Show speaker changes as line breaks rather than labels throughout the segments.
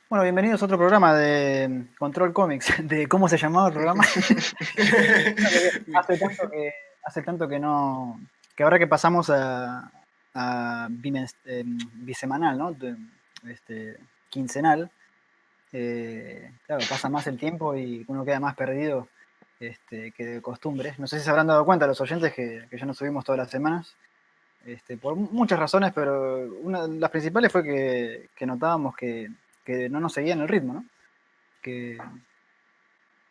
Bueno, bienvenidos a otro programa de Control Comics, de cómo se llamaba el programa. Hace tanto que, hace tanto que no, que ahora que pasamos a bisemanal, ¿no? Quincenal, claro, pasa más el tiempo y uno queda más perdido que de costumbre. No sé si se habrán dado cuenta los oyentes que ya nos subimos todas las semanas, por muchas razones, pero una de las principales fue que notábamos que no nos seguían el ritmo, ¿no? Que,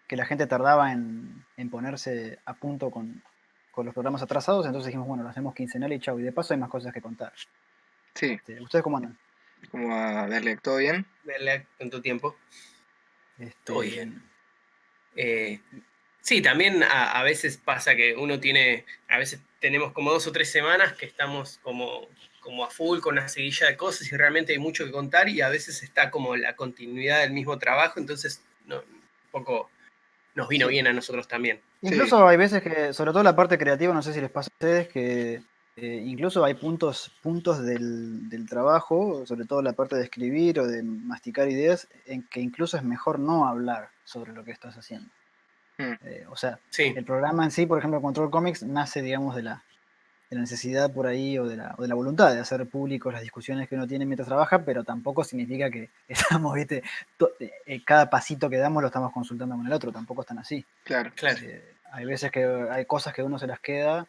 que la gente tardaba en ponerse a punto con los programas atrasados, entonces dijimos, bueno, lo hacemos quincenal y chau, y de paso hay más cosas que contar.
Sí,
¿Ustedes cómo andan?
como a darle todo bien.
Verle en tu tiempo. Todo
Este,
bien. Eh, sí, también a veces pasa que uno tiene, a veces tenemos como 2 o 3 semanas que estamos como a full con una seguilla de cosas y realmente hay mucho que contar y a veces está como la continuidad del mismo trabajo, entonces un poco nos vino
sí.
bien a nosotros también.
Sí,
Incluso hay veces que, sobre todo la parte creativa, no sé si les pasa a ustedes, que incluso hay puntos del trabajo, sobre todo la parte de escribir o de masticar ideas, en que incluso es mejor no hablar sobre lo que estás haciendo.
mm,
O sea,
Sí,
el programa en sí, por ejemplo, Control Comics, nace, digamos, de la necesidad por ahí o de la voluntad de hacer públicos las discusiones que uno tiene mientras trabaja, pero tampoco significa que estamos, viste, cada pasito que damos lo estamos consultando con el otro, tampoco están así.
claro.
claro.
Hay veces que hay cosas que uno se las queda,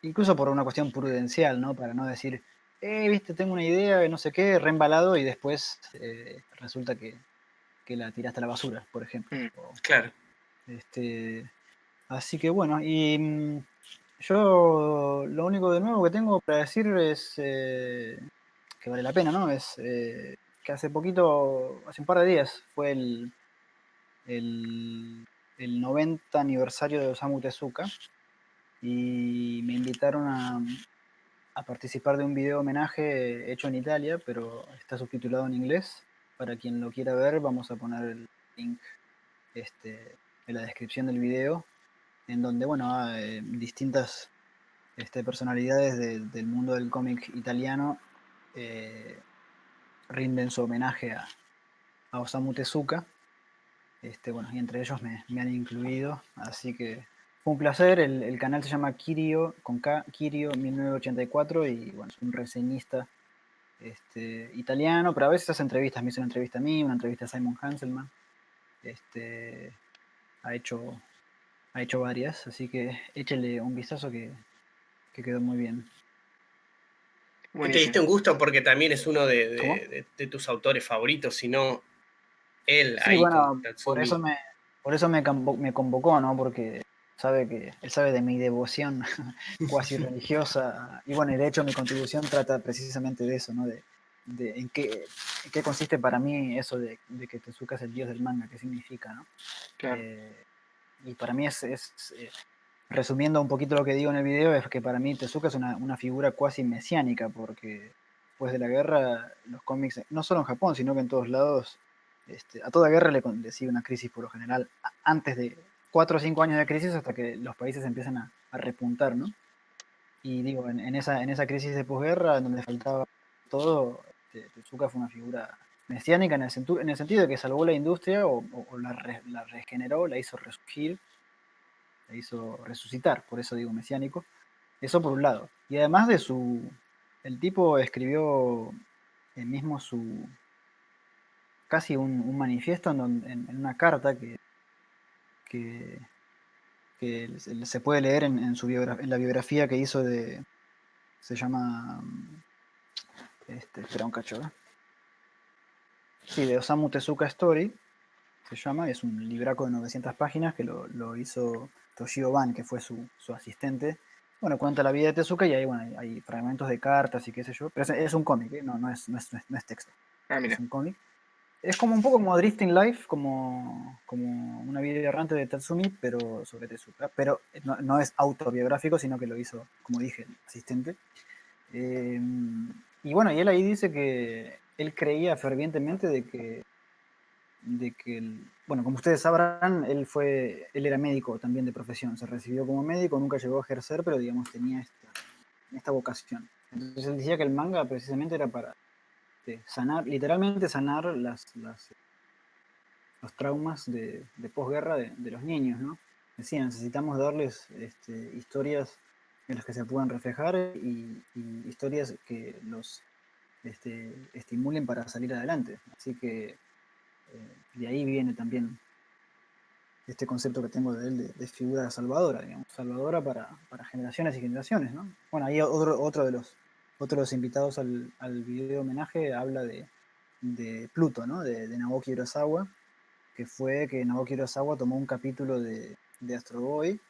incluso por una cuestión prudencial, ¿no? Para no decir, viste, tengo una idea, no sé qué, reembalado, y después resulta que la tiraste a la basura, por ejemplo.
mm.
Claro.
Este, Así que bueno, y yo lo único de nuevo que tengo para decir es que vale la pena, ¿no? Es que hace poquito, hace un par de días, fue el, el 90 aniversario de Osamu Tezuka y me invitaron a participar de un video homenaje hecho en Italia, pero está subtitulado en inglés. Para quien lo quiera ver, vamos a poner el link en la descripción del video en donde, bueno, distintas personalidades del mundo del cómic italiano eh, rinden su homenaje a Osamu Tezuka, bueno, y entre ellos me han incluido, así que fue un placer. El canal se llama Kirio, con K, Kirio 1984, y bueno, es un reseñista italiano, pero a veces hace entrevistas, me hizo una entrevista a mí, una entrevista a Simon Hanselman, este, ha hecho, ha hecho varias, así que échele un vistazo que quedó muy bien.
Y te diste
Buenísimo.
un gusto porque también es uno
¿Cómo?
de tus autores favoritos, si no él
Sí,
ahí con
bueno,
Tatsumi.
por eso me convocó, ¿no? Porque él sabe de mi devoción cuasi religiosa. Y bueno, y de hecho mi contribución trata precisamente de eso, ¿no? De en qué consiste para mí eso de que Tezuka es el dios del manga, qué significa, ¿no?
Claro.
Eh, y para mí resumiendo un poquito lo que digo en el video, es que para mí Tezuka es una figura cuasi mesiánica, porque después de la guerra, los cómics, no solo en Japón, sino que en todos lados, a toda guerra le sigue una crisis por lo general, antes de 4 o 5 años de crisis hasta que los países empiezan a repuntar, ¿no? Y digo, en esa crisis de posguerra, en donde faltaba todo, Tezuka fue una figura mesiánica en el sentido de que salvó la industria o la regeneró, la hizo resurgir, la hizo resucitar, por eso digo mesiánico. Eso por un lado. Y además el tipo escribió mismo casi un manifiesto en una carta que, que se puede leer en la biografía que hizo se llama, espera un cacho, ¿eh? Sí, de Osamu Tezuka Story, se llama, es un libraco de 900 páginas que lo hizo Toshio Ban, que fue su asistente. Bueno, cuenta la vida de Tezuka y ahí, bueno, hay fragmentos de cartas y qué sé yo, pero es un cómic, ¿eh? No es texto,
Ah,
es
mira.
un cómic. Es como un poco como Drifting Life, como una vida errante de Tatsumi, pero sobre Tezuka. Pero no es autobiográfico, sino que lo hizo, como dije, el asistente. Eh, y bueno, y él ahí dice que él creía fervientemente de que bueno, como ustedes sabrán, él era médico también de profesión, se recibió como médico, nunca llegó a ejercer, pero digamos tenía esta vocación. Entonces él decía que el manga precisamente era sanar, literalmente sanar los traumas de posguerra de los niños, ¿no? Decía, necesitamos darles historias en las que se puedan reflejar y historias que los estimulen para salir adelante. Así que de ahí viene también este concepto que tengo de él de figura salvadora, digamos, salvadora para generaciones y generaciones, ¿no? Bueno, ahí otro de los invitados al video homenaje habla de Pluto, ¿no? De Naoki Urasawa, que fue que Naoki Urasawa tomó un capítulo de Astro Boy,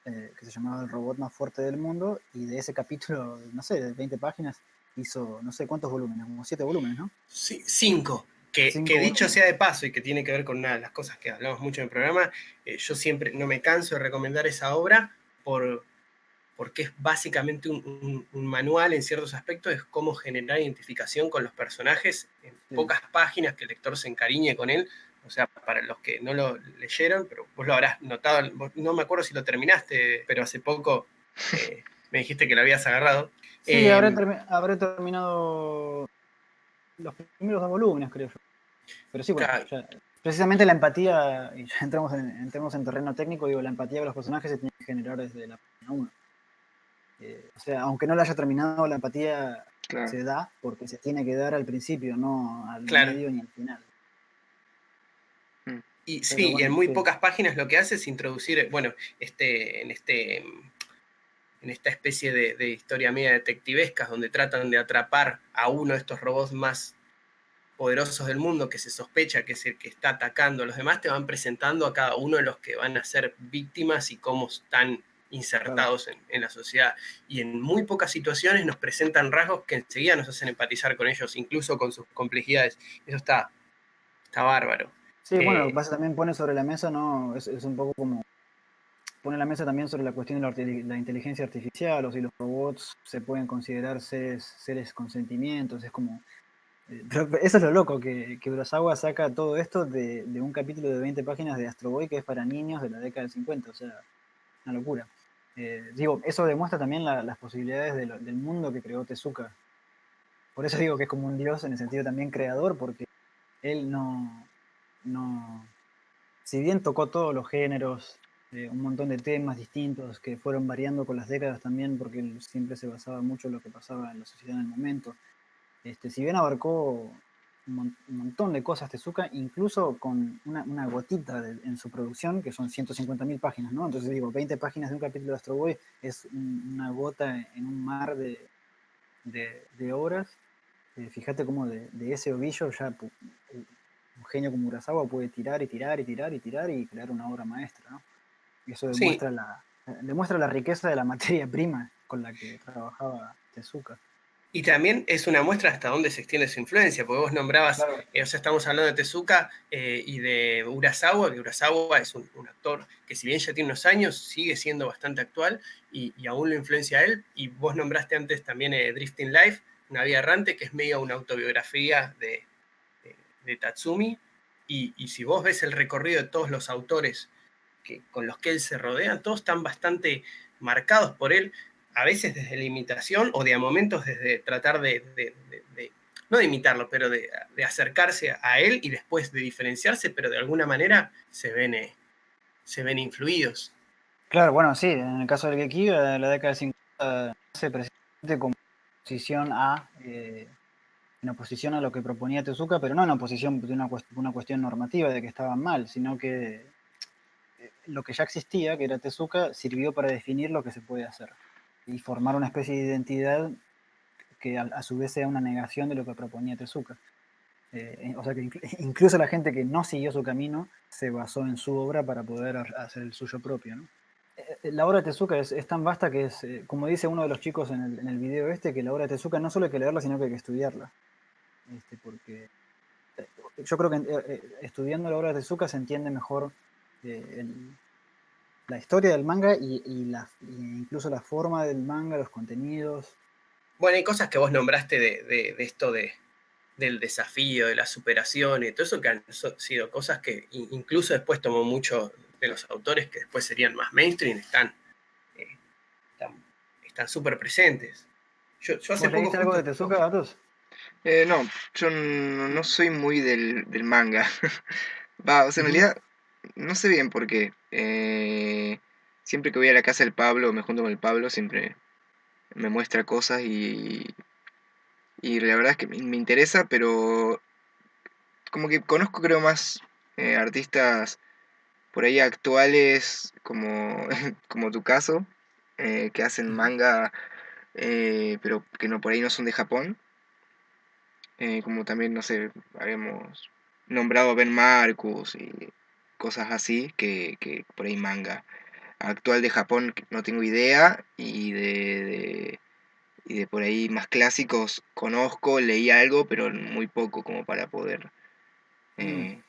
que se llamaba El robot más fuerte del mundo, y de ese capítulo, no sé, de 20 páginas, hizo no sé cuántos volúmenes, como 7 volúmenes, ¿no?
Sí, 5. Que
5
dicho
volúmenes.
sea de paso y que tiene que ver con una de las cosas que hablamos mucho en el programa, yo siempre no me canso de recomendar esa obra porque es básicamente un manual en ciertos aspectos, es cómo generar identificación con los personajes en
Sí.
pocas páginas, que el lector se encariñe con él. O sea, para los que no lo leyeron, pero vos lo habrás notado, no me acuerdo si lo terminaste, pero hace poco me dijiste que lo habías agarrado.
Sí, habré terminado los primeros 2 volúmenes, creo yo. Pero sí, bueno,
Claro,
precisamente la empatía, y ya entremos en terreno técnico, digo, la empatía de los personajes se tiene que generar desde la página 1. O sea, aunque no la haya terminado, la empatía
Claro.
se da porque se tiene que dar al principio, no al
claro.
medio ni al final.
Mm.
Y
Pero
sí, y en
bueno,
muy
sí,
pocas páginas lo que hace es introducir, bueno, en esta especie de historia media detectivesca, donde tratan de atrapar a uno de estos robots más poderosos del mundo, que se sospecha que es el que está atacando a los demás, te van presentando a cada uno de los que van a ser víctimas y cómo están
claro.
insertados en la sociedad. Y en muy pocas situaciones nos presentan rasgos que enseguida nos hacen empatizar con ellos, incluso con sus complejidades. Eso está bárbaro.
Sí, bueno, lo que
Eh,
pasa también pone sobre la mesa, ¿no? Es un poco como pone la mesa también sobre la cuestión de la inteligencia artificial, o si los robots se pueden considerar seres con sentimientos, es como... Pero eso es lo loco, que Urasawa saca todo esto de un capítulo de 20 páginas de Astro Boy que es para niños de la década del 50, o sea, una locura. Digo, eso demuestra también las posibilidades del mundo que creó Tezuka. Por eso digo que es como un dios en el sentido también creador, porque él no si bien tocó todos los géneros, un montón de temas distintos que fueron variando con las décadas también, porque él siempre se basaba mucho en lo que pasaba en la sociedad en el momento. Si bien abarcó un montón de cosas Tezuka, incluso con una gotita en su producción, que son 150.000 páginas, ¿no? Entonces digo, 20 páginas de un capítulo de Astro Boy es una gota en un mar de obras. Fíjate cómo de ese ovillo ya un genio como Urasawa puede tirar y tirar y tirar y tirar y crear una obra maestra, ¿no? Y eso
sí,
demuestra la riqueza de la materia prima con la que trabajaba Tezuka.
y también es una muestra hasta dónde se extiende su influencia, porque vos nombrabas,
Claro.
o sea, estamos hablando de Tezuka y de Urasawa, que Urasawa es un actor que si bien ya tiene unos años, sigue siendo bastante actual y aún lo influencia a él. Y vos nombraste antes también Drifting Life, Una vida errante, que es medio una autobiografía de Tatsumi. Y si vos ves el recorrido de todos los autores con los que él se rodea, todos están bastante marcados por él, a veces desde la imitación o de a momentos desde tratar no de imitarlo, pero de acercarse a él y después de diferenciarse, pero de alguna manera se ven influidos.
Claro, bueno, sí, en el caso del Gekiga, la década del 50 nace precisamente como en oposición a lo que proponía Tezuka, pero no en oposición de una cuestión normativa de que estaban mal, sino que lo que ya existía, que era Tezuka, sirvió para definir lo que se puede hacer y formar una especie de identidad que a su vez sea una negación de lo que proponía Tezuka. O sea que incluso la gente que no siguió su camino se basó en su obra para poder hacer el suyo propio, ¿no? La obra de Tezuka es tan vasta que es, como dice uno de los chicos en el video que la obra de Tezuka no solo hay que leerla, sino que hay que estudiarla. Porque yo creo que estudiando la obra de Tezuka se entiende mejor la historia del manga y incluso la forma del manga, los contenidos.
Bueno, hay cosas que vos nombraste de esto del desafío, de la superación y todo eso que han sido cosas que incluso después tomó mucho de los autores que después serían más mainstream, eh, están súper presentes. Yo hace
¿Vos
poco
leíste algo de
justo
Tezuka, Gatos?
No, yo no soy muy del manga. Va, o sea, en
Ujú.
realidad no sé bien por qué. Siempre que voy a la casa del Pablo, me junto con el Pablo, siempre me muestra cosas y la verdad es que me interesa, pero como que conozco creo más artistas por ahí actuales como, como tu caso, que hacen
Ujú.
manga, pero que no por ahí no son de Japón. Como también, no sé, habíamos nombrado a Ben Marcus y cosas así, que por ahí manga actual de Japón que no tengo idea y de por ahí más clásicos conozco, leí algo, pero muy poco como para poder...
Mm.
eh,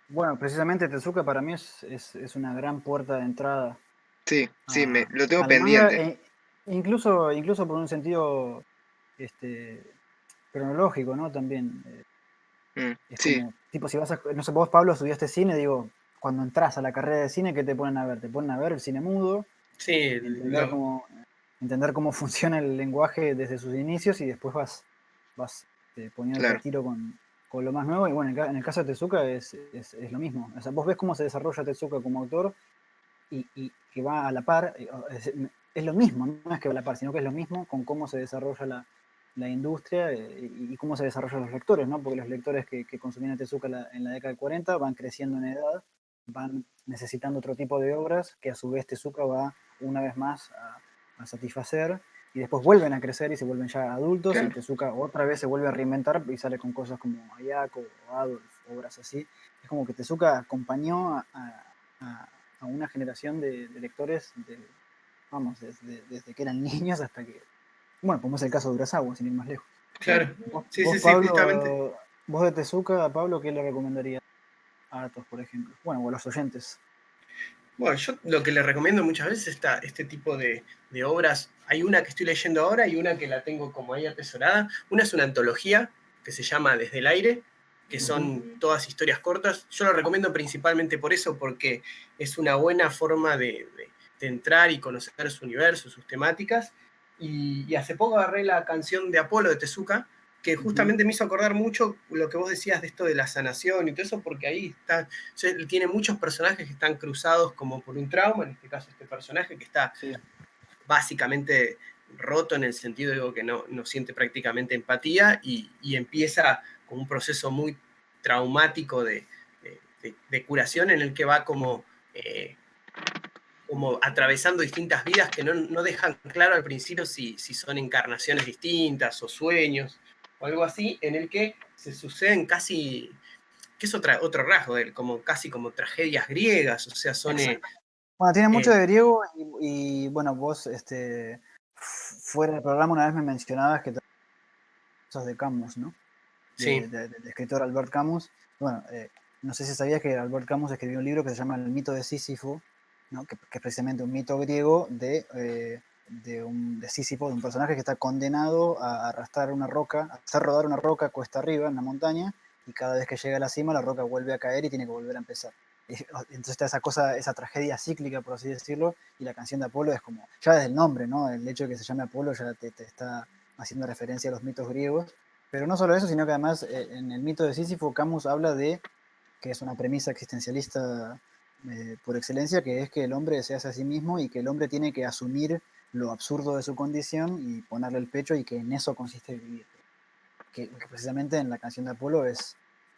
Bueno, precisamente Tezuka para mí es una gran puerta de entrada
sí, sí, lo tengo
al manga,
pendiente.
incluso por un sentido este, cronológico, ¿no? También. Es
Sí,
como, tipo, si vas a, no sé, vos, Pablo, estudiaste cine, digo, cuando entras a la carrera de cine, ¿qué te ponen a ver? Te ponen a ver el cine mudo,
Sí,
entender cómo funciona el lenguaje desde sus inicios y después vas poniéndote a
claro,
tiro con lo más nuevo. Y bueno, en el caso de Tezuka es lo mismo. O sea, vos ves cómo se desarrolla Tezuka como autor y que va a la par, es lo mismo, no es que va a la par, sino que es lo mismo con cómo se desarrolla la industria y cómo se desarrollan los lectores, ¿no? Porque los lectores que consumían Tezuka en la década del 40 van creciendo en edad, van necesitando otro tipo de obras que a su vez Tezuka va una vez más a satisfacer y después vuelven a crecer y se vuelven ya adultos y
claro,
Tezuka otra vez se vuelve a reinventar y sale con cosas como Ayako o Adolf, obras así. Es como que Tezuka acompañó a una generación de lectores, vamos, desde que eran niños hasta que, bueno, como es el caso de Urasawa, sin ir más lejos.
claro.
claro.
Vos,
Sí,
vos
sí, sí, justamente.
Pablo, vos de Tezuka, Pablo, ¿qué le recomendarías a Atos, por ejemplo? Bueno, o a los oyentes.
Bueno, yo lo que le recomiendo muchas veces es este tipo de obras. Hay una que estoy leyendo ahora y una que la tengo como ahí atesorada. Una es una antología que se llama Desde el aire, que
Ujú.
son todas historias cortas. Yo lo recomiendo principalmente por eso, porque es una buena forma de entrar y conocer su universo, sus temáticas. Y hace poco agarré la canción de Apolo de Tezuka, que
Ujú.
justamente me hizo acordar mucho lo que vos decías de esto de la sanación y todo eso, porque ahí está, tiene muchos personajes que están cruzados como por un trauma, en este caso este personaje que está
Sí,
básicamente roto en el sentido de que no siente prácticamente empatía y empieza con un proceso muy traumático de curación en el que va como atravesando distintas vidas que no dejan claro al principio si son encarnaciones distintas o sueños o algo así, en el que se suceden casi, que es otro rasgo de él, como casi como tragedias griegas, o sea, son...
exacto. Bueno, tiene mucho
eh,
de griego bueno, vos, fuera del programa una vez me mencionabas que te cosas de Camus, ¿no?
sí,
Del escritor Albert Camus. Bueno, no sé si sabías que Albert Camus escribió un libro que se llama El mito de Sísifo, ¿no? Que es precisamente un mito griego de Sísifo, de un personaje que está condenado a arrastrar una roca, a hacer rodar una roca cuesta arriba en la montaña, y cada vez que llega a la cima la roca vuelve a caer y tiene que volver a empezar. Entonces está esa cosa, esa tragedia cíclica, por así decirlo, y la canción de Apolo es como, ya desde el nombre, ¿no? El hecho de que se llame Apolo ya te está haciendo referencia a los mitos griegos, pero no solo eso, sino que además en el mito de Sísifo, Camus habla de que es una premisa existencialista por excelencia, que es que el hombre se hace a sí mismo y que el hombre tiene que asumir lo absurdo de su condición y ponerle el pecho y que en eso consiste vivir. Que precisamente en la canción de Apolo es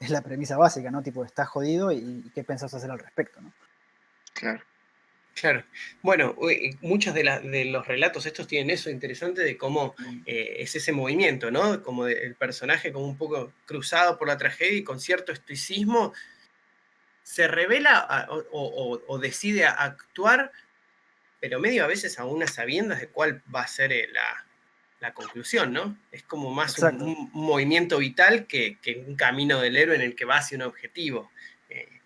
la premisa básica, ¿no? Tipo, estás jodido y qué pensás hacer al respecto, ¿no?
Claro.
claro. Bueno, muchos de los relatos estos tienen eso interesante de cómo
Mm.
es ese movimiento, ¿no? Como el personaje como un poco cruzado por la tragedia y con cierto estoicismo se revela o decide actuar, pero medio a veces aún a sabiendas de cuál va a ser la conclusión, ¿no? Es como más
Exacto.
un movimiento vital que un camino del héroe en el que va hacia un objetivo. Eh,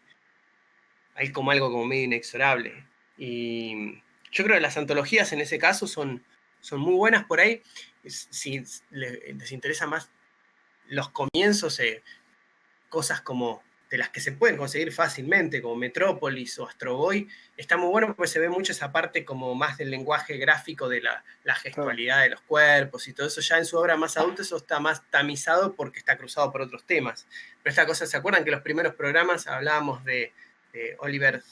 hay como algo como medio inexorable. Y yo creo que las antologías en ese caso son muy buenas por ahí. Si les interesa más los comienzos, cosas como de las que se pueden conseguir fácilmente, como Metrópolis o Astro Boy, está muy bueno porque se ve mucho esa parte como más del lenguaje gráfico de la gestualidad de los cuerpos y todo eso. Ya en su obra más adulta eso está más tamizado porque está cruzado por otros temas. Pero esta cosa, ¿se acuerdan que los primeros programas hablábamos de Oliver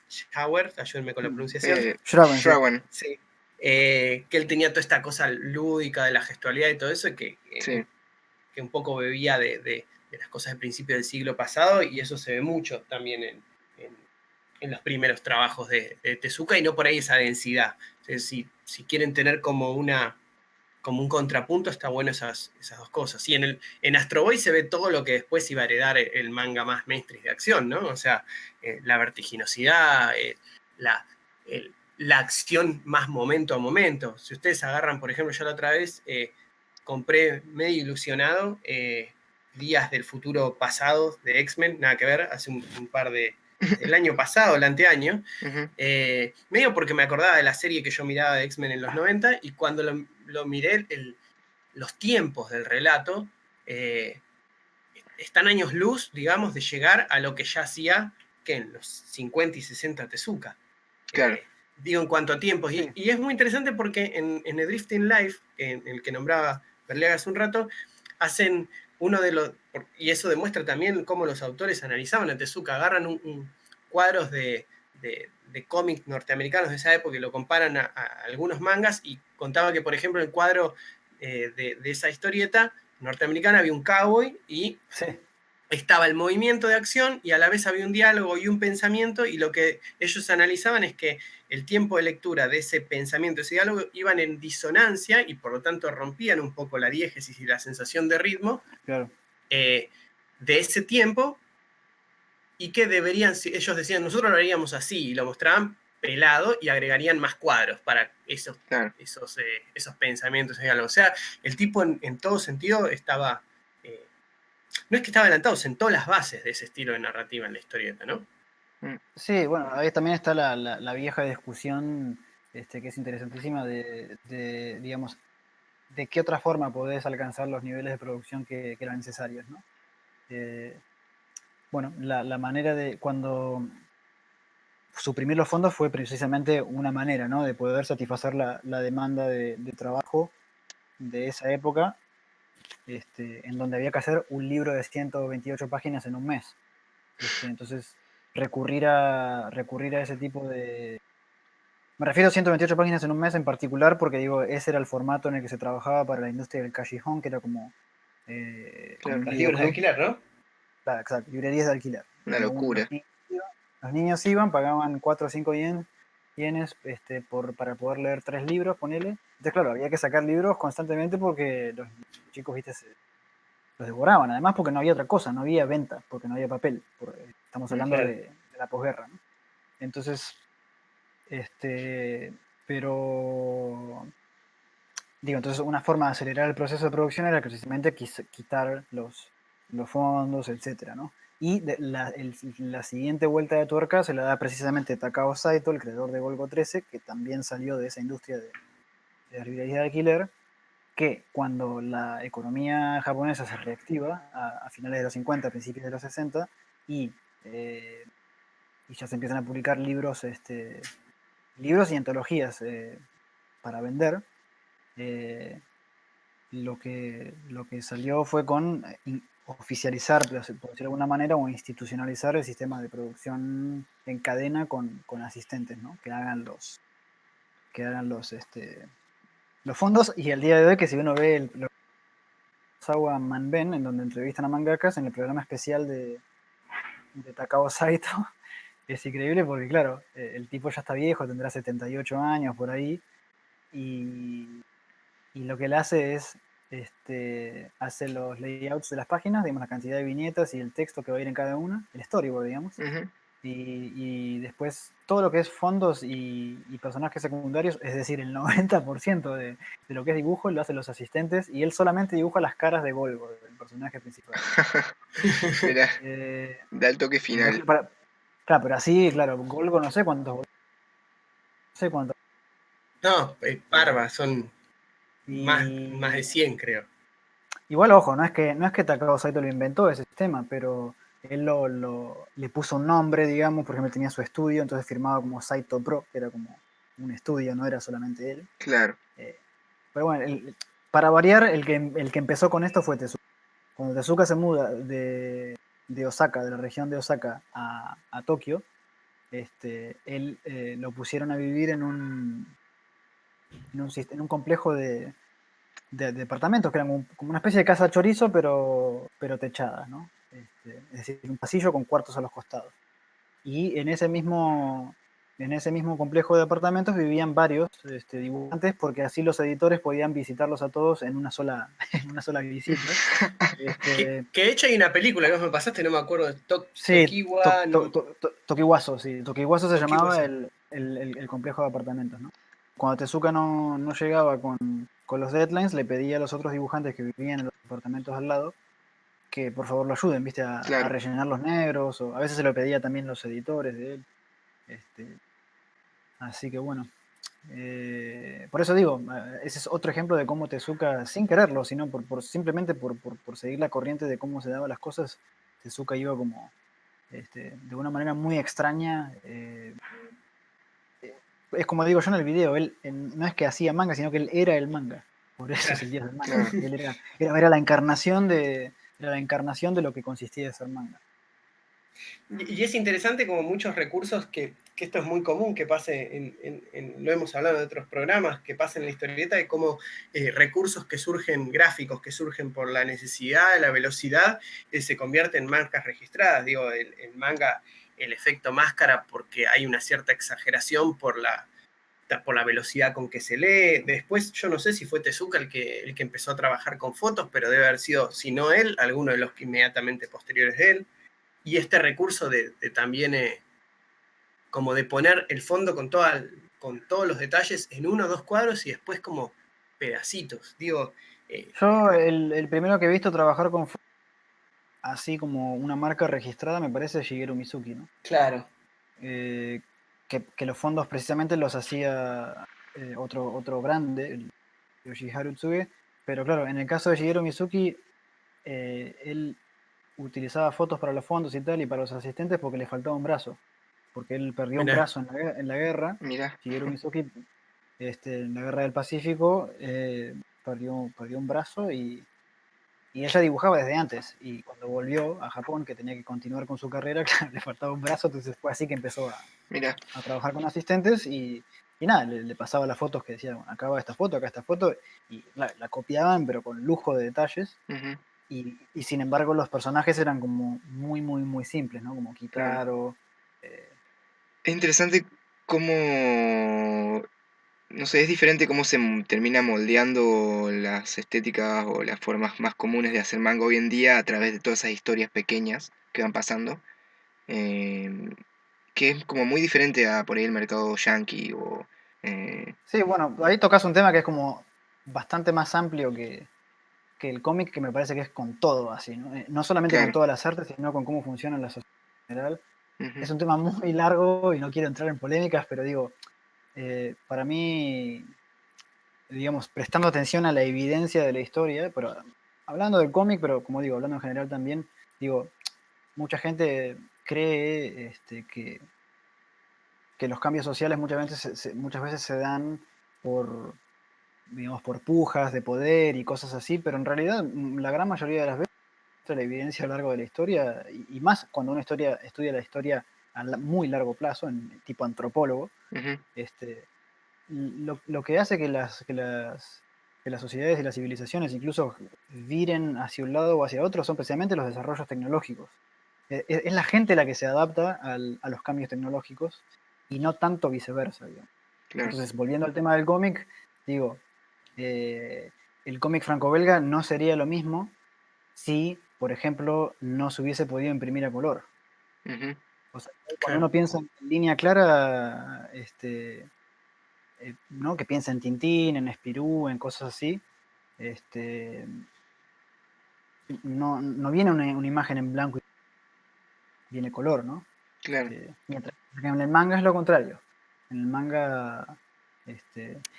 Schauer? Ayúdenme con la pronunciación.
Schrauen.
Sí. Que él tenía toda esta cosa lúdica de la gestualidad y todo eso, que un poco bebía de las cosas del principio del siglo pasado, y eso se ve mucho también en los primeros trabajos de Tezuka, y no por ahí esa densidad. Entonces, si quieren tener como un contrapunto, está bueno esas dos cosas. Y en Astro Boy se ve todo lo que después iba a heredar el manga más mainstream de acción, ¿no? O sea, la vertiginosidad, la acción más momento a momento. Si ustedes agarran, por ejemplo, yo la otra vez compré medio ilusionado Días del Futuro Pasado de X-Men, nada que ver, hace un par el año pasado, el anteaño, medio porque me acordaba de la serie que yo miraba de X-Men en los 90, y cuando lo miré, los tiempos del relato están años luz, digamos, de llegar a lo que ya hacía que en los 50 y 60 Tezuka.
Claro.
Digo, en cuanto a tiempos.
Sí.
Y es muy interesante porque en The Drifting Life, en el que nombraba Berleaga hace un rato, hacen uno de los... Y eso demuestra también cómo los autores analizaban a Tezuka. Agarran cuadros de cómics norteamericanos de esa época y lo comparan a algunos mangas, y contaba que, por ejemplo, en el cuadro de esa historieta norteamericana había un cowboy y estaba el movimiento de acción, y a la vez había un diálogo y un pensamiento, y lo que ellos analizaban es que el tiempo de lectura de ese pensamiento, ese diálogo, iban en disonancia, y por lo tanto rompían un poco la diégesis y la sensación de ritmo de ese tiempo, y que ellos decían, nosotros lo haríamos así, y lo mostraban pelado y agregarían más cuadros para esos pensamientos y diálogos. O sea, el tipo en todo sentido estaba... no es que estaba adelantado, sentó las bases de ese estilo de narrativa en la historieta, ¿no?
Sí, bueno, ahí también está la vieja discusión, que es interesantísima, digamos, de qué otra forma podés alcanzar los niveles de producción que eran necesarios, ¿no? Bueno, la manera de cuando suprimir los fondos fue precisamente una manera, ¿no?, de poder satisfacer la demanda de trabajo de esa época, en donde había que hacer un libro de 128 páginas en un mes. Entonces, recurrir a ese tipo de... Me refiero a 128 páginas en un mes en particular porque, digo, ese era el formato en el que se trabajaba para la industria del callejón, que era como...
los libros de alquiler, ¿no?
Claro, exacto, librerías de alquiler.
Una locura.
Los niños iban, pagaban 4 o 5 yenes para poder leer 3 libros, ponele. Entonces, claro, había que sacar libros constantemente porque los chicos, viste, los devoraban. Además, porque no había otra cosa, no había venta, porque no había papel. Estamos hablando de la posguerra, ¿no? Entonces, pero... Digo, entonces una forma de acelerar el proceso de producción era precisamente quitar los fondos, etcétera, ¿no? Y la siguiente vuelta de tuerca se la da precisamente Takao Saito, el creador de Golgo 13, que también salió de esa industria de las librerías de alquiler, que cuando la economía japonesa se reactiva a finales de los 50, a principios de los 60, y ya se empiezan a publicar libros y antologías para vender, lo que salió fue con oficializar, por decirlo de alguna manera, o institucionalizar el sistema de producción en cadena con asistentes, ¿no?, que hagan los fondos. Y el día de hoy, que si uno ve Sawa Manben, en donde entrevistan a mangakas en el programa especial de Takao Saito, es increíble porque, claro, el tipo ya está viejo, tendrá 78 años por ahí, y lo que él hace es hace los layouts de las páginas, digamos, la cantidad de viñetas y el texto que va a ir en cada una, el storyboard, digamos. Y después todo lo que es fondos y personajes secundarios, es decir, el 90% de lo que es dibujo lo hacen los asistentes, y él solamente dibuja las caras de Golgo, el personaje principal.
Mirá, da el toque final.
Claro, pero así, claro, Golgo no sé cuántos.
No, parva, son más de 100, creo.
Igual, ojo, no es que Takao Saito lo inventó ese sistema, pero él le puso un nombre, digamos, por ejemplo, tenía su estudio, entonces firmaba como Saito Pro, que era como un estudio, no era solamente él.
Claro.
Pero bueno, para variar, el que empezó con esto fue Tezuka. Cuando Tezuka se muda de Osaka, de la región de Osaka, a Tokio, él lo pusieron a vivir en un complejo de departamentos, que eran como una especie de casa chorizo, pero techada, ¿no? Es decir, un pasillo con cuartos a los costados. Y en ese mismo complejo de departamentos vivían varios dibujantes, porque así los editores podían visitarlos a todos en una sola, en una sola visita.
Que de hecho hay una película que vos me pasaste, no me acuerdo,
Sí,
Tokiwa, no,
Tokiwaso, sí. Tokiwaso se llamaba
Tokiwaso.
el complejo de apartamentos, ¿no? Cuando Tezuka no llegaba con los deadlines, le pedía a los otros dibujantes que vivían en los apartamentos al lado que por favor lo ayuden, ¿viste? A
Claro.
rellenar los negros, o a veces se lo pedía también los editores de él. Así que bueno. Por eso digo, ese es otro ejemplo de cómo Tezuka, sin quererlo, sino simplemente por seguir la corriente de cómo se daban las cosas, Tezuka iba como de una manera muy extraña. Es como digo yo en el video, él no es que hacía manga, sino que él era el manga. Por eso es el dios del manga.
Claro.
Él era la encarnación de lo que consistía de ser manga.
Y es interesante como muchos recursos que esto es muy común que pase, lo hemos hablado en otros programas, que pasa en la historieta, de cómo recursos que surgen, gráficos que surgen por la necesidad, la velocidad, se convierten en marcas registradas. Digo, el manga, el efecto máscara, porque hay una cierta exageración por la velocidad con que se lee. Después, yo no sé si fue Tezuka el que empezó a trabajar con fotos, pero debe haber sido, si no él, alguno de los que inmediatamente posteriores de él. Y este recurso de también como de poner el fondo con todos los detalles en 1 o 2 cuadros y después como pedacitos. Digo,
Yo el primero que he visto trabajar con así como una marca registrada me parece Shigeru Mizuki, ¿no?
claro.
Que los fondos precisamente los hacía otro grande, el Yoshiharu Tsuge, pero claro, en el caso de Shigeru Mizuki, él utilizaba fotos para los fondos y tal, y para los asistentes porque le faltaba un brazo, porque él perdió un
Mirá.
brazo en la guerra.
Mira.
Shigeru Mizuki, en la guerra del Pacífico, perdió un brazo y ella dibujaba desde antes, y cuando volvió a Japón, que tenía que continuar con su carrera, claro, le faltaba un brazo, entonces fue así que empezó
Mira.
a trabajar con asistentes y nada, le pasaba las fotos que decía, bueno, acá va esta foto, y la copiaban, pero con lujo de detalles,
Ujú.
y sin embargo los personajes eran como muy, muy, muy simples, ¿no? Como
Claro.
Kitaro.
Es interesante cómo, no sé, es diferente cómo se termina moldeando las estéticas o las formas más comunes de hacer manga hoy en día a través de todas esas historias pequeñas que van pasando. Que es como muy diferente a por ahí el mercado yankee o...
Sí, bueno, ahí tocas un tema que es como bastante más amplio que el cómic, que me parece que es con todo así, ¿no? No solamente con
claro.
todas las artes, sino con cómo funciona la sociedad en general.
Ujú.
Es un tema muy largo y no quiero entrar en polémicas, pero digo, para mí, digamos, prestando atención a la evidencia de la historia, pero hablando del cómic, pero como digo, hablando en general también, digo, mucha gente cree que los cambios sociales muchas veces se dan por, digamos, por pujas de poder y cosas así, pero en realidad la gran mayoría de las veces la evidencia a lo largo de la historia, y más cuando uno estudia la historia a muy largo plazo, en tipo antropólogo,
Ujú.
lo que hace que las sociedades y las civilizaciones incluso viren hacia un lado o hacia otro son precisamente los desarrollos tecnológicos. Es la gente la que se adapta a los cambios tecnológicos y no tanto viceversa, digamos.
Claro.
Entonces, volviendo al tema del cómic, digo, eh, el cómic franco-belga no sería lo mismo si, por ejemplo, no se hubiese podido imprimir a color.
Ujú.
O sea, cuando
Claro.
uno piensa en línea clara, ¿no? Que piensa en Tintín, en Spirú, en cosas así, este, no viene una imagen en blanco y viene color, ¿no?
Claro.
Mientras que en el manga es lo contrario. En el manga,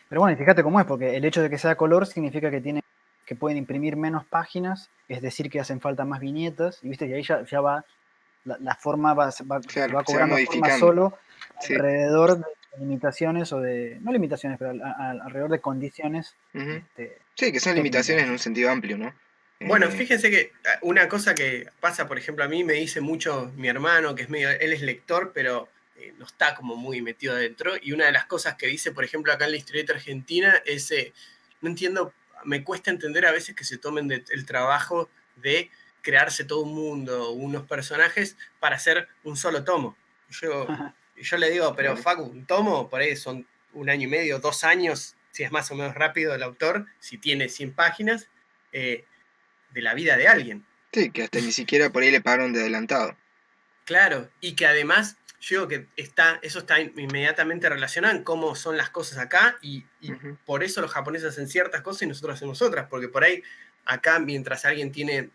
pero bueno, y fíjate cómo es, porque el hecho de que sea color significa que pueden imprimir menos páginas, es decir, que hacen falta más viñetas, y viste, y ahí ya va la forma
Claro,
va
se va
cobrando forma
modificando.
solo
Sí.
alrededor de limitaciones no limitaciones, pero alrededor de condiciones
Ujú.
este,
Sí, que son limitaciones
técnicas.
en un sentido amplio, ¿no?
Bueno,
Eh,
fíjense que una cosa que pasa, por ejemplo, a mí me dice mucho mi hermano, que es medio, él es lector, pero no está como muy metido adentro, y una de las cosas que dice, por ejemplo, acá en la historieta argentina es, no entiendo, me cuesta entender a veces que se tomen el trabajo de crearse todo un mundo, unos personajes, para hacer un solo tomo. Yo le digo, pero
claro.
Facu, un tomo, por ahí son 1 año y medio, 2 años, si es más o menos rápido el autor, si tiene 100 páginas. De la vida de alguien.
Sí, que hasta ni siquiera por ahí le pagaron de adelantado.
Claro, y que además, yo digo que eso está inmediatamente relacionado en cómo son las cosas acá y
Ujú.
por eso los japoneses hacen ciertas cosas y nosotros hacemos otras, porque por ahí acá mientras alguien tiene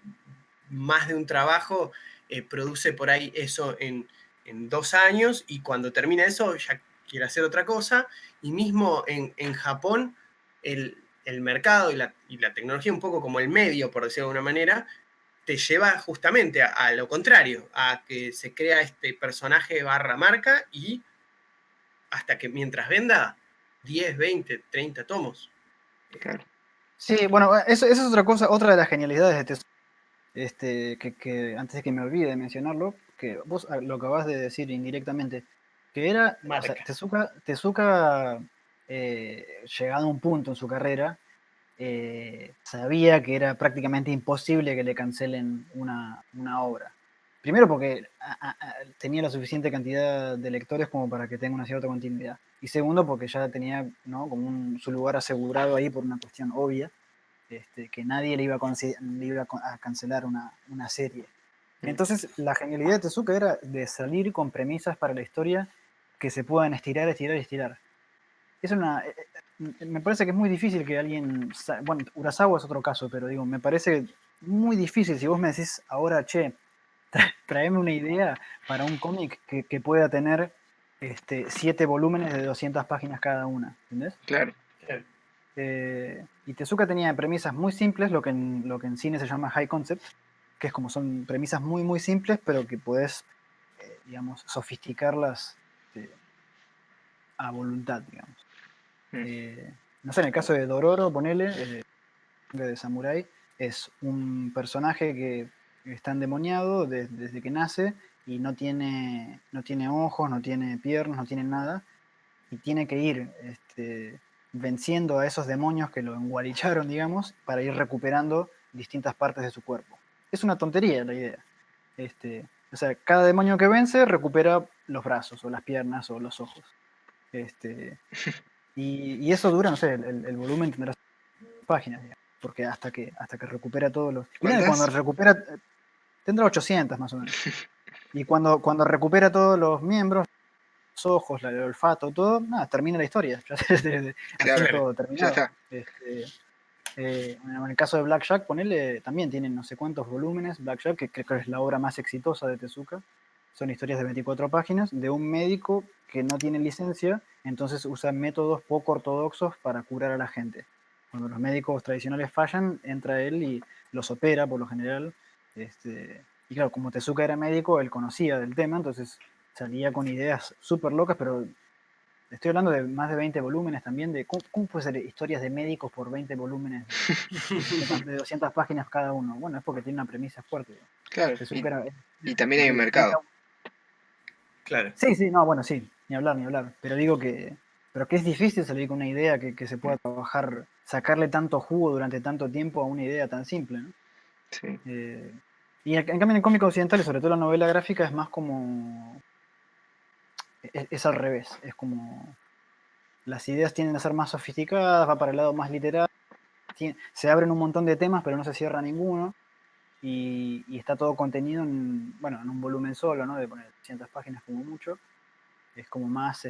más de un trabajo, produce por ahí eso en 2 años y cuando termina eso ya quiere hacer otra cosa y mismo en Japón el mercado y la tecnología un poco como el medio, por decirlo de alguna manera, te lleva justamente a lo contrario, a que se crea este personaje barra marca y hasta que mientras venda 10, 20, 30 tomos.
Claro.
Sí, bueno, eso es otra cosa, otra de las genialidades de Tezuka, que antes de que me olvide de mencionarlo, que vos lo acabas de decir indirectamente, que era, o sea,
Marca.
Tezuka llegado a un punto en su carrera, sabía que era prácticamente imposible que le cancelen una obra. Primero porque tenía la suficiente cantidad de lectores como para que tenga una cierta continuidad. Y segundo porque ya tenía, ¿no?, como su lugar asegurado ahí por una cuestión obvia, que nadie le iba a cancelar una serie.
Mm.
Entonces la genialidad de Tezuka era de salir con premisas para la historia que se puedan estirar, estirar, estirar. Es me parece que es muy difícil que alguien, bueno, Urasawa es otro caso, pero digo, me parece muy difícil si vos me decís ahora, che, traeme una idea para un cómic que pueda tener 7 volúmenes de 200 páginas cada una, ¿entendés?
Claro.
Y Tezuka tenía premisas muy simples, lo que en cine se llama high concept, que es como son premisas muy, muy simples, pero que podés, digamos, sofisticarlas a voluntad, digamos.
Mm.
No sé, en el caso de Dororo, ponele, de Samurai, es un personaje que está endemoniado desde que nace y no tiene ojos, no tiene piernas, no tiene nada, y tiene que ir venciendo a esos demonios que lo engualicharon, digamos, para ir recuperando distintas partes de su cuerpo. Es una tontería la idea. O sea, cada demonio que vence recupera los brazos, o las piernas, o los ojos. Y eso dura, no sé, el volumen tendrá páginas, digamos, porque hasta que recupera todos los... Mira, cuando
¿Cuántas?
recupera, tendrá 800 más o menos. Y cuando recupera todos los miembros, los ojos, el olfato, todo, nada, termina la historia. Ya
Claro,
Claro.
asunto
ya
terminado.
está.
En el caso de Black Jack, ponele, también tienen no sé cuántos volúmenes. Black Jack, que creo que es la obra más exitosa de Tezuka. Son historias de 24 páginas de un médico que no tiene licencia, entonces usa métodos poco ortodoxos para curar a la gente. Cuando los médicos tradicionales fallan, entra él y los opera por lo general. Y claro, como Tezuka era médico, él conocía del tema, entonces salía con ideas súper locas, pero estoy hablando de más de 20 volúmenes también, de cómo puede ser historias de médicos por 20 volúmenes de 200 páginas cada uno. Bueno, es porque tiene una premisa fuerte.
Claro.
Tezuka era
Y también hay un
era
mercado.
Claro.
Sí, sí, no, bueno, sí, ni hablar, ni hablar. Pero digo pero que es difícil salir con una idea que se pueda trabajar, sacarle tanto jugo durante tanto tiempo a una idea tan simple, ¿no?
Sí.
Y en cambio en el cómic occidental, y sobre todo la novela gráfica, es más como, es al revés, es como, las ideas tienden a ser más sofisticadas, va para el lado más literal, se abren un montón de temas, pero no se cierra ninguno, y está todo contenido bueno, en un volumen solo, ¿no? De poner 200 páginas como mucho, es como más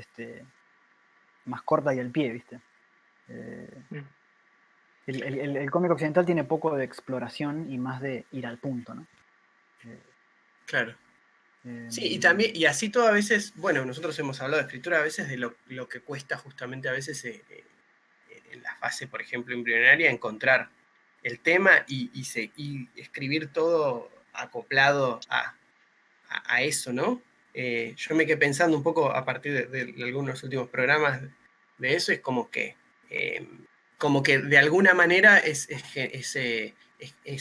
corta y al pie, ¿viste? Eh,
Mm.
el cómic occidental tiene poco de exploración y más de ir al punto, ¿no? Eh,
Claro.
eh,
Sí, y también, y así todo a veces, bueno, nosotros hemos hablado de escritura a veces de lo que cuesta justamente a veces en la fase, por ejemplo, embrionaria, encontrar el tema y escribir todo acoplado a eso, ¿no? Yo me quedé pensando un poco a partir de algunos últimos programas de eso, es como que de alguna manera es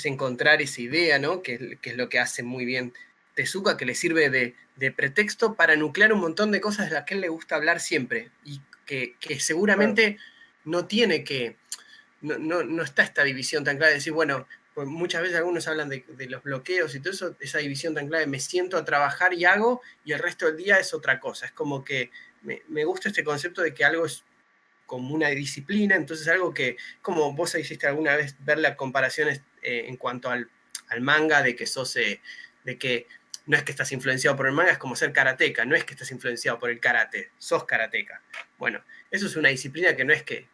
encontrar esa idea, ¿no? Que es lo que hace muy bien Tezuka, que le sirve de pretexto para nuclear un montón de cosas de las que a él le gusta hablar siempre, y que seguramente no tiene que, no está esta división tan clara de decir, bueno, pues muchas veces algunos hablan de los bloqueos y todo eso, esa división tan clara de me siento a trabajar y hago, y el resto del día es otra cosa. Es como que me gusta este concepto de que algo es como una disciplina, entonces algo que, como vos hiciste alguna vez ver las comparaciones en cuanto al manga, de que de que no es que estás influenciado por el manga, es como ser karateca, no es que estás influenciado por el karate, sos karateca. Bueno, eso es una disciplina que no es que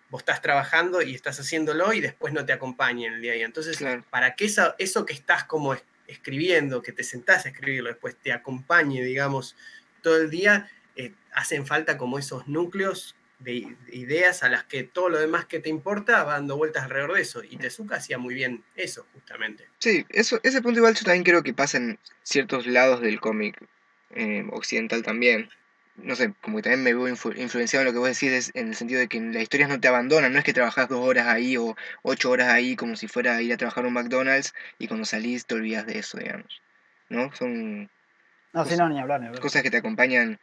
vos estás trabajando y estás haciéndolo y después no te acompaña en el día a día. Entonces,
Claro.
para que eso que estás como escribiendo, que te sentás a escribirlo, después te acompañe, digamos, todo el día, hacen falta como esos núcleos de ideas a las que todo lo demás que te importa va dando vueltas alrededor de eso. Y Tezuka hacía muy bien eso, justamente.
Sí, ese punto igual yo también creo que pasa en ciertos lados del cómic occidental también. No sé, como que también me veo influenciado en lo que vos decís, en el sentido de que las historias no te abandonan, no es que trabajás 2 horas ahí o 8 horas ahí como si fuera a ir a trabajar a un McDonald's y cuando salís te olvidas de eso, digamos. ¿No? Son
No, sí, no, ni hablar, ni hablar.
cosas que te acompañan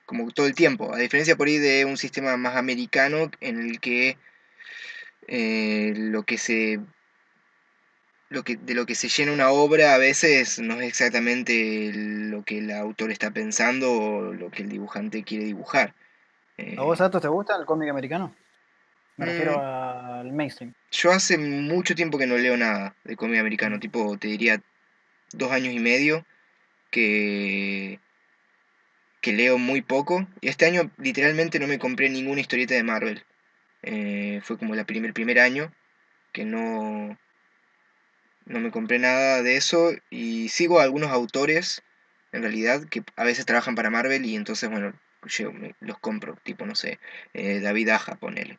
como todo el tiempo, a diferencia por ahí de un sistema más americano en el que lo que de lo que se llena una obra a veces no es exactamente lo que el autor está pensando o lo que el dibujante quiere dibujar.
¿A vos,
Eh,
Atos, te gusta el cómic americano? Me refiero
mm,
al mainstream.
yo hace mucho tiempo que no leo nada de cómic americano, tipo, te diría 2 años y medio que, que leo muy poco. Y este año literalmente no me compré ninguna historieta de Marvel. Fue como el primer año que no me compré nada de eso y sigo a algunos autores, en realidad, que a veces trabajan para Marvel y entonces, bueno, los compro, tipo, no sé, David Aja, ponele.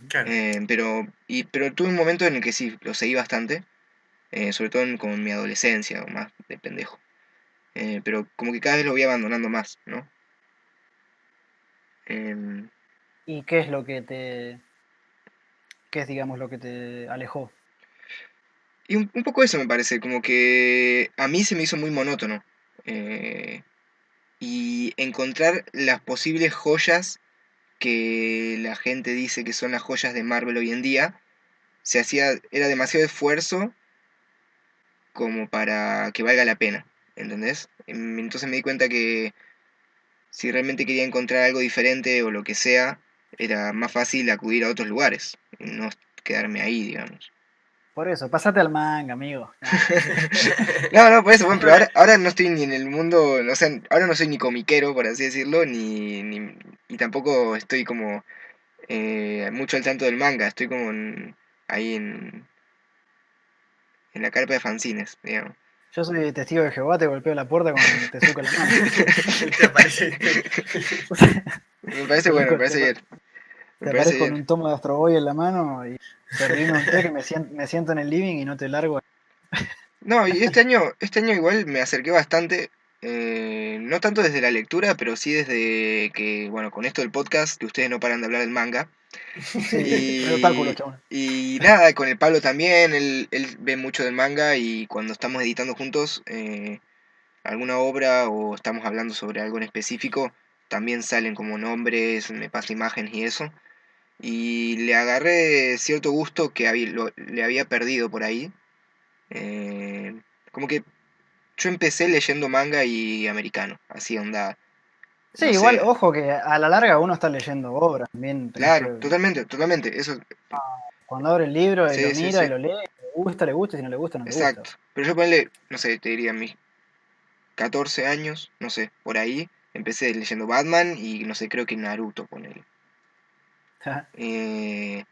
Claro.
Pero tuve un momento en el que sí, lo seguí bastante, sobre todo como en mi adolescencia, o más de pendejo. Pero como que cada vez lo voy abandonando más, ¿no? Em,
¿Y qué es lo que qué es, digamos, lo que te alejó?
y un poco eso me parece, como que a mí se me hizo muy monótono. eh, y encontrar las posibles joyas que la gente dice que son las joyas de Marvel hoy en día, era demasiado esfuerzo como para que valga la pena, ¿entendés? Entonces me di cuenta que si realmente quería encontrar algo diferente o lo que sea, era más fácil acudir a otros lugares, y no quedarme ahí, digamos.
Por eso, pásate al manga, amigo. Nah.
No, no, por eso, bueno, pero ahora no estoy ni en el mundo, o sea, ahora no soy ni comiquero, por así decirlo, y tampoco estoy como mucho al tanto del manga, estoy como ahí en la carpa de fanzines, digamos.
Yo soy testigo de Jehová, te golpeo la puerta con Tezuka en la mano.
Te aparece.
Me parece
Te,
bueno, me
aparezco,
parece bien, me
te
parece
aparezco con
bien.
un tomo de Astro Boy en la mano y servirme un té que me siento en el living y no te largo.
No, y este año igual me acerqué bastante, no tanto desde la lectura, pero sí desde que, bueno, con esto del podcast, que ustedes no paran de hablar del manga.
Sí, re otaku los
Y,
chabones.
y nada, con el Pablo también, él ve mucho del manga y cuando estamos editando juntos alguna obra o estamos hablando sobre algo en específico, también salen como nombres, me pasa imágenes y eso. Y le agarré cierto gusto que le había perdido por ahí. Eh, como que yo empecé leyendo manga y americano, así onda,
Sí,
no
igual,
sé.
ojo que a la larga uno está leyendo obras también, tenés
Claro,
que,
totalmente, totalmente, eso,
cuando abre el libro y lo
sí, sí,
mira y
sí,
lo lee, le gusta, y si no le gusta, no le gusta.
exacto. Pero yo ponle, no sé, te diría mis 14 años, no sé, por ahí, empecé leyendo Batman y no sé, creo que Naruto, ponele. Eh,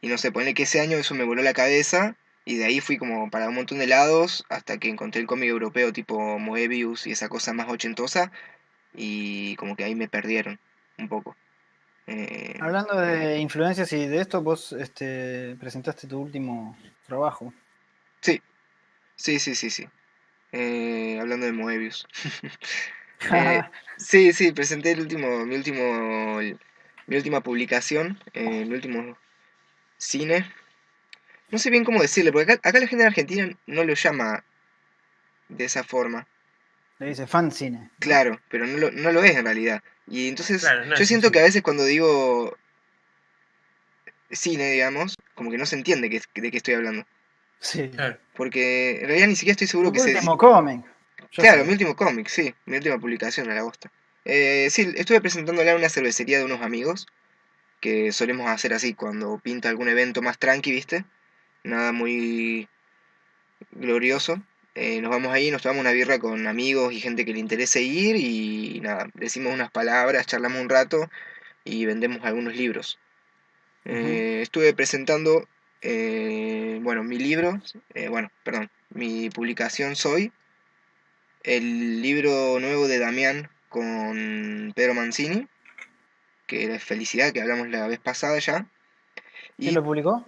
y no sé, ponle que ese año eso me voló la cabeza y de ahí fui como para un montón de lados hasta que encontré el cómic europeo tipo Moebius y esa cosa más ochentosa y como que ahí me perdieron un poco. Eh,
Hablando de influencias y de esto, vos presentaste tu último trabajo.
sí, sí, sí, sí, sí. hablando de Moebius. Sí, presenté mi última publicación, mi último cine. No sé bien cómo decirle, porque acá la gente en Argentina no lo llama de esa forma.
Le dice fancine, ¿no?
Claro, pero no lo es en realidad. Y entonces
Claro, no
yo
es
siento
así.
que a veces cuando digo cine, digamos, como que no se entiende de qué estoy hablando.
Sí.
Claro.
Porque en realidad ni siquiera estoy seguro
Tu
que
último cómic. Yo
Claro,
sé.
mi último cómic, sí, mi última publicación a la bosta. Sí, estuve presentándola en una cervecería de unos amigos, que solemos hacer así cuando pinta algún evento más tranqui, ¿viste? Nada muy glorioso. Nos vamos ahí, nos tomamos una birra con amigos y gente que le interese ir y nada, decimos unas palabras, charlamos un rato y vendemos algunos libros.
Ujú.
Estuve presentando, bueno, perdón, mi publicación Soy, el libro nuevo de Damián con Pedro Mancini, que era Felicidad, que hablamos la vez pasada ya,
¿Quién
y
lo publicó?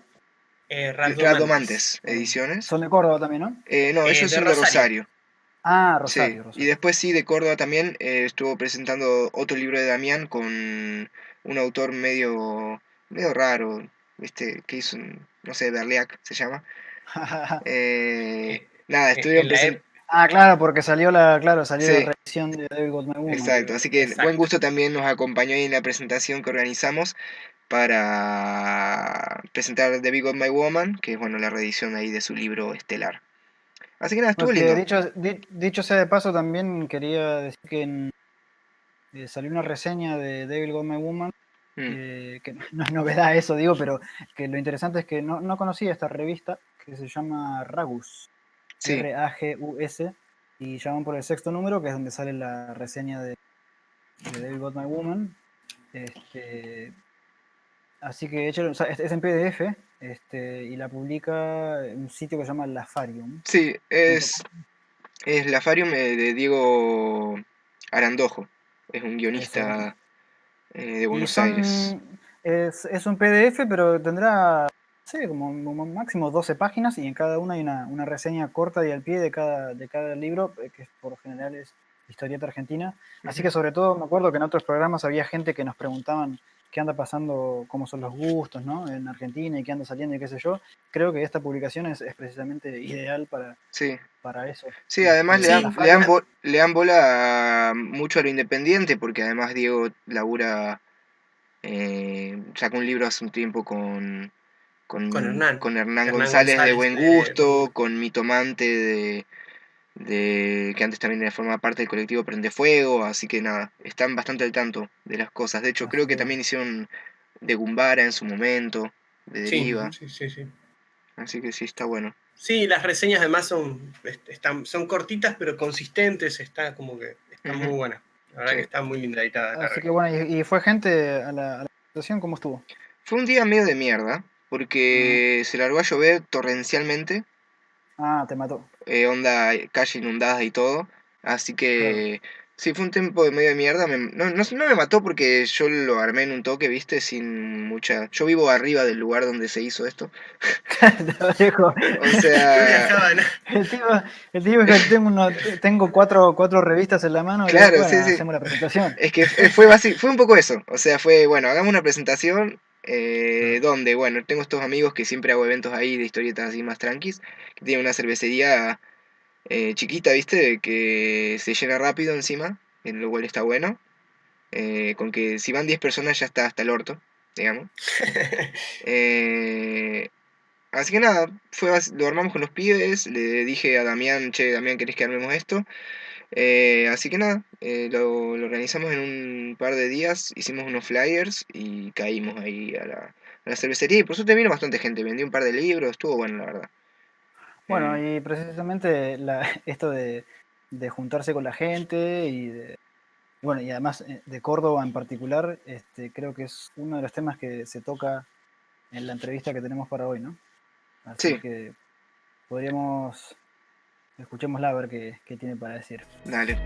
Rhabdomantes.
Rhabdomantes Ediciones.
Son de Córdoba también, ¿no?
No, ellos
De
son de
Rosario.
Rosario.
Ah,
Sí,
Rosario,
y
Rosario.
después sí, de Córdoba también estuvo presentando otro libro de Damián con un autor medio raro, ¿viste? Que hizo, no sé, Berliac se llama.
Eh,
Nada, estuvieron
en la
presentando.
Ah, claro, porque salió la
Sí,
reedición de Devil Got My Woman.
exacto. Así que Buen
Exacto.
Gusto también nos acompañó ahí en la presentación que organizamos para presentar The Big of My Woman, que es bueno la reedición ahí de su libro estelar. Así que nada, estuvo
Bueno, que
lindo.
dicho sea de paso, también quería decir que salió una reseña de Devil Got My Woman,
Mm,
que no es novedad eso, digo, pero que lo interesante es que no conocía esta revista, que se llama Ragus,
sí,
Ragus, y ya van por el sexto número, que es donde sale la reseña de Devil Got My Woman. Así que o sea, es en PDF, y la publica un sitio que se llama lafarium.com.
sí, es La Farium de Diego Arandojo. Es un
Eso.
guionista de
Y
Buenos Aires.
es un PDF, pero tendrá, no sé, como máximo 12 páginas y en cada una hay una reseña corta y al pie de cada libro, que por lo general es historieta argentina. Así
Ujú.
que sobre todo me acuerdo que en otros programas había gente que nos preguntaban qué anda pasando, cómo son los gustos, ¿no? En Argentina y qué anda saliendo y qué sé yo. Creo que esta publicación es precisamente ideal
Sí,
para eso.
sí, además
Sí,
Lafarium.
le dan bola mucho a lo independiente, porque además Diego labura, sacó un libro hace un tiempo con Hernán
Hernán
González de
González
Buen
de Buen
Gusto,
Gusto.
con Mitomante que antes también formaba parte del colectivo Prende Fuego, así que nada, están bastante al tanto de las cosas. De hecho, creo
Así
que
que
también hicieron de Gumbara en su momento, de
Sí,
Deriva,
sí.
así que sí, está bueno.
Sí, las reseñas además son cortitas pero consistentes, está como que están
Ujú,
muy buenas. La verdad
sí.
que está muy linda editada,
Así
larga.
que bueno, y fue gente a la presentación, ¿cómo estuvo?
Fue un día medio de mierda,
Ah,
porque se largó a llover torrencialmente,
te mató.
onda calle inundada y todo. Así
Claro.
que sí, fue un tiempo de medio de mierda. No me mató porque yo lo armé en un toque, viste, sin mucha. Yo vivo arriba del lugar donde se hizo esto.
Viejo.
O
No
sea,
viajaba, ¿no?
El tipo, el tipo dijo, tengo cuatro revistas en la mano y
claro,
bueno,
sí, sí.
hacemos la presentación.
Es que fue un poco eso. O sea, fue, bueno, hagamos una presentación
Claro.
donde, bueno, tengo estos amigos que siempre hago eventos ahí de historietas así más tranquis, que tienen una cervecería chiquita, ¿viste? Que se llena rápido encima, en lo cual está bueno. Con que si van 10 personas ya está hasta el orto, digamos. Eh, Así que nada, lo armamos con los pibes, le dije a Damián, che, Damián, ¿querés que armemos esto? Así que nada, lo organizamos en un par de días, hicimos unos flyers y caímos ahí a la cervecería y por suerte vino bastante gente, vendí un par de libros, estuvo bueno la verdad.
Bueno,
Eh,
y precisamente esto de juntarse con la gente bueno, y además de Córdoba en particular, creo que es uno de los temas que se toca en la entrevista que tenemos para hoy, ¿no? Así
sí,
que podríamos, escuchémosla a ver qué tiene para decir.
dale.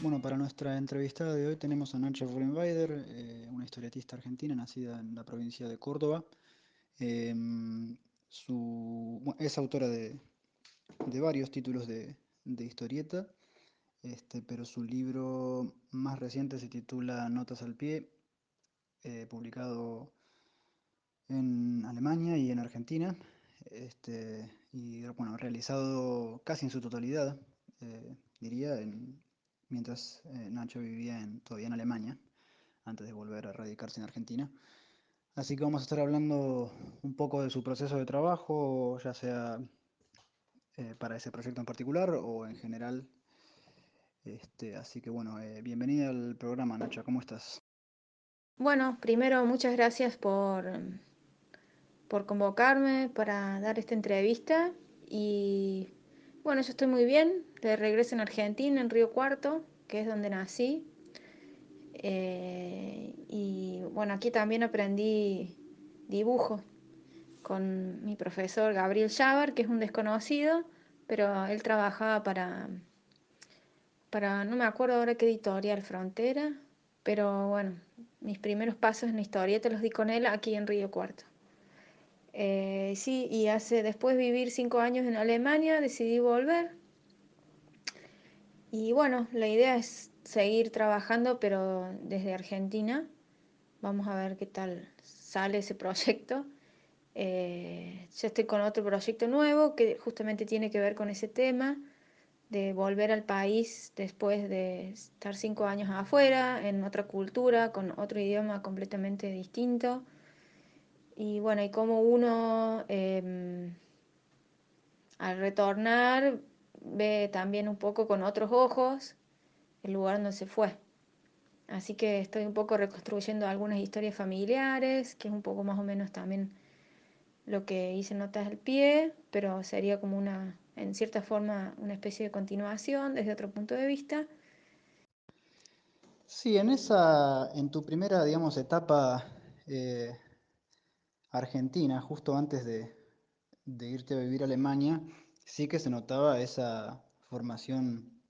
Bueno, Bueno, para nuestra entrevistada de hoy tenemos a Nacha Fullenweider, una historietista argentina nacida en la provincia de Córdoba. Em, es autora de varios títulos de historieta, pero su libro más reciente se titula Notas al pie, publicado en Alemania y en Argentina, y bueno, realizado casi en su totalidad, diría, mientras Nacho vivía todavía en Alemania, antes de volver a radicarse en Argentina. Así que vamos a estar hablando un poco de su proceso de trabajo, ya sea para ese proyecto en particular o en general. Así que bueno, bienvenida al programa, Nacha, ¿cómo estás?
Bueno, primero muchas gracias por convocarme para dar esta entrevista y bueno, yo estoy muy bien, de regreso en Argentina, en Río Cuarto, que es donde nací. Y bueno, aquí también aprendí dibujo con mi profesor Gabriel Chávar, que es un desconocido, pero él trabajaba no me acuerdo ahora qué editorial, Frontera, pero bueno, mis primeros pasos en historieta los di con él aquí en Río Cuarto. Sí, y después de vivir 5 años en Alemania, decidí volver. Y bueno, la idea es seguir trabajando, pero desde Argentina. Vamos a ver qué tal sale ese proyecto. Ya estoy con otro proyecto nuevo que justamente tiene que ver con ese tema de volver al país después de estar 5 años afuera, en otra cultura, con otro idioma completamente distinto. Y bueno, y cómo uno al retornar ve también un poco con otros ojos el lugar donde se fue. Así que estoy un poco reconstruyendo algunas historias familiares, que es un poco más o menos también lo que hice en Notas al pie, pero sería como en cierta forma, una especie de continuación desde otro punto de vista.
Sí, en tu primera, digamos, etapa eh, argentina, justo antes de irte a vivir a Alemania, sí que se notaba esa formación,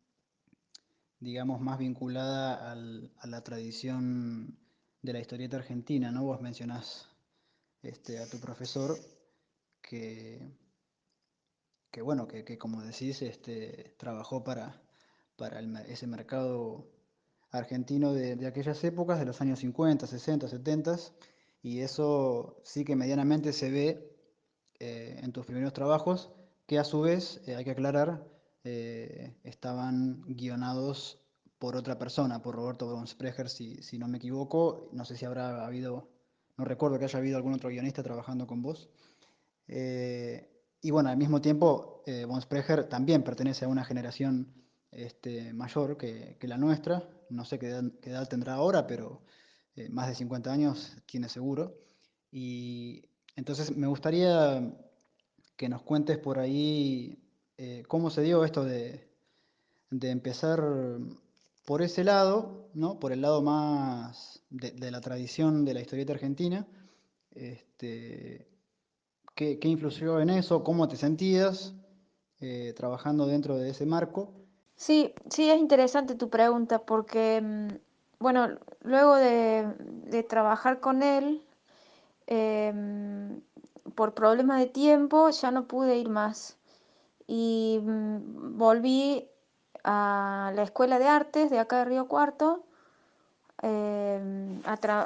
digamos, más vinculada a la tradición de la historieta argentina, ¿no? Vos mencionás a tu profesor que, bueno, que como decís, trabajó para ese mercado argentino de aquellas épocas, de los años 50, 60, 70, y eso sí que medianamente se ve en tus primeros trabajos, que a su vez, hay que aclarar, estaban guionados por otra persona, por Roberto von Sprecher, si no me equivoco. No sé si habrá habido, no recuerdo que haya habido algún otro guionista trabajando con vos. Y bueno, al mismo tiempo, von Sprecher también pertenece a una generación mayor que la nuestra. No sé qué edad tendrá ahora, pero más de 50 años tiene seguro. Y entonces me gustaría que nos cuentes por ahí cómo se dio esto de empezar por ese lado, ¿no? Por el lado más de la tradición de la historieta argentina. Este, ¿qué influyó en eso? ¿Cómo te sentías trabajando dentro de ese marco?
Sí, sí, es interesante tu pregunta porque, bueno, luego de trabajar con él, em, por problemas de tiempo ya no pude ir más. Y volví a la Escuela de Artes de acá de Río Cuarto,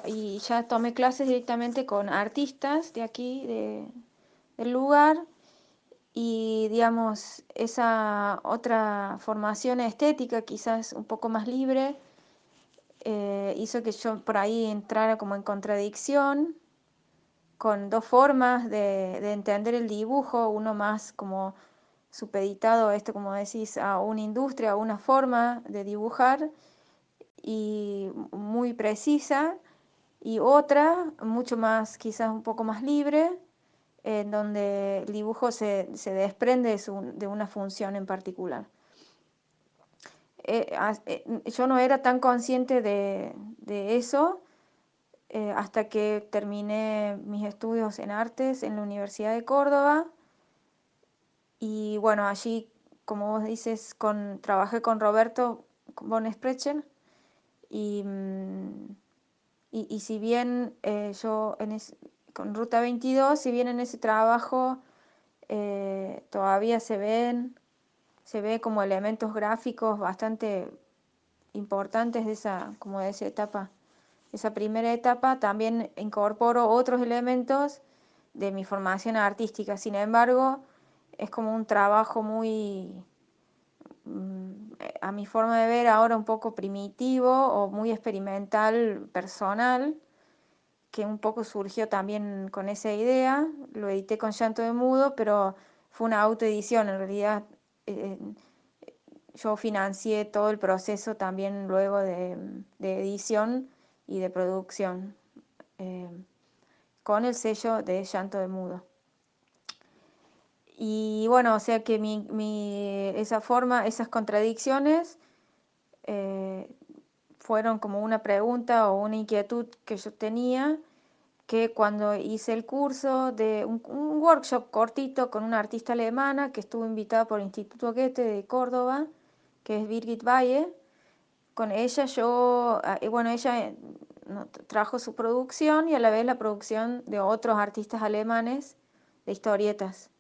y ya tomé clases directamente con artistas de aquí, del lugar, y digamos, esa otra formación estética, quizás un poco más libre, hizo que yo por ahí entrara como en contradicción con dos formas de entender el dibujo, uno más como supeditado, como decís, a una industria, a una forma de dibujar y muy precisa, y otra mucho más, quizás un poco más libre, en donde el dibujo se desprende de una función en particular. Yo no era tan consciente de eso hasta que terminé mis estudios en artes en la Universidad de Córdoba. Y bueno, allí, como vos dices, trabajé con Roberto von Sprecher. Y, y si bien yo con Ruta 22, si bien en ese trabajo todavía se ve como elementos gráficos bastante importantes de esa, como de esa etapa, esa primera etapa, también incorporo otros elementos de mi formación artística. Sin embargo, es como un trabajo muy, a mi forma de ver ahora, un poco primitivo o muy experimental, personal, que un poco surgió también con esa idea. Lo edité con Llanto de Mudo, pero fue una autoedición en realidad. eh, yo financié todo el proceso también luego de edición y de producción, eh, con el sello de Llanto de Mudo. Y bueno, o sea que esa forma, esas contradicciones fueron como una pregunta o una inquietud que yo tenía, que cuando hice el curso de un workshop cortito con una artista alemana que estuvo invitada por el Instituto Goethe de Córdoba, que es Birgit Baye. Con ella bueno, ella trajo su producción y a la vez la producción de otros artistas alemanes de historietas.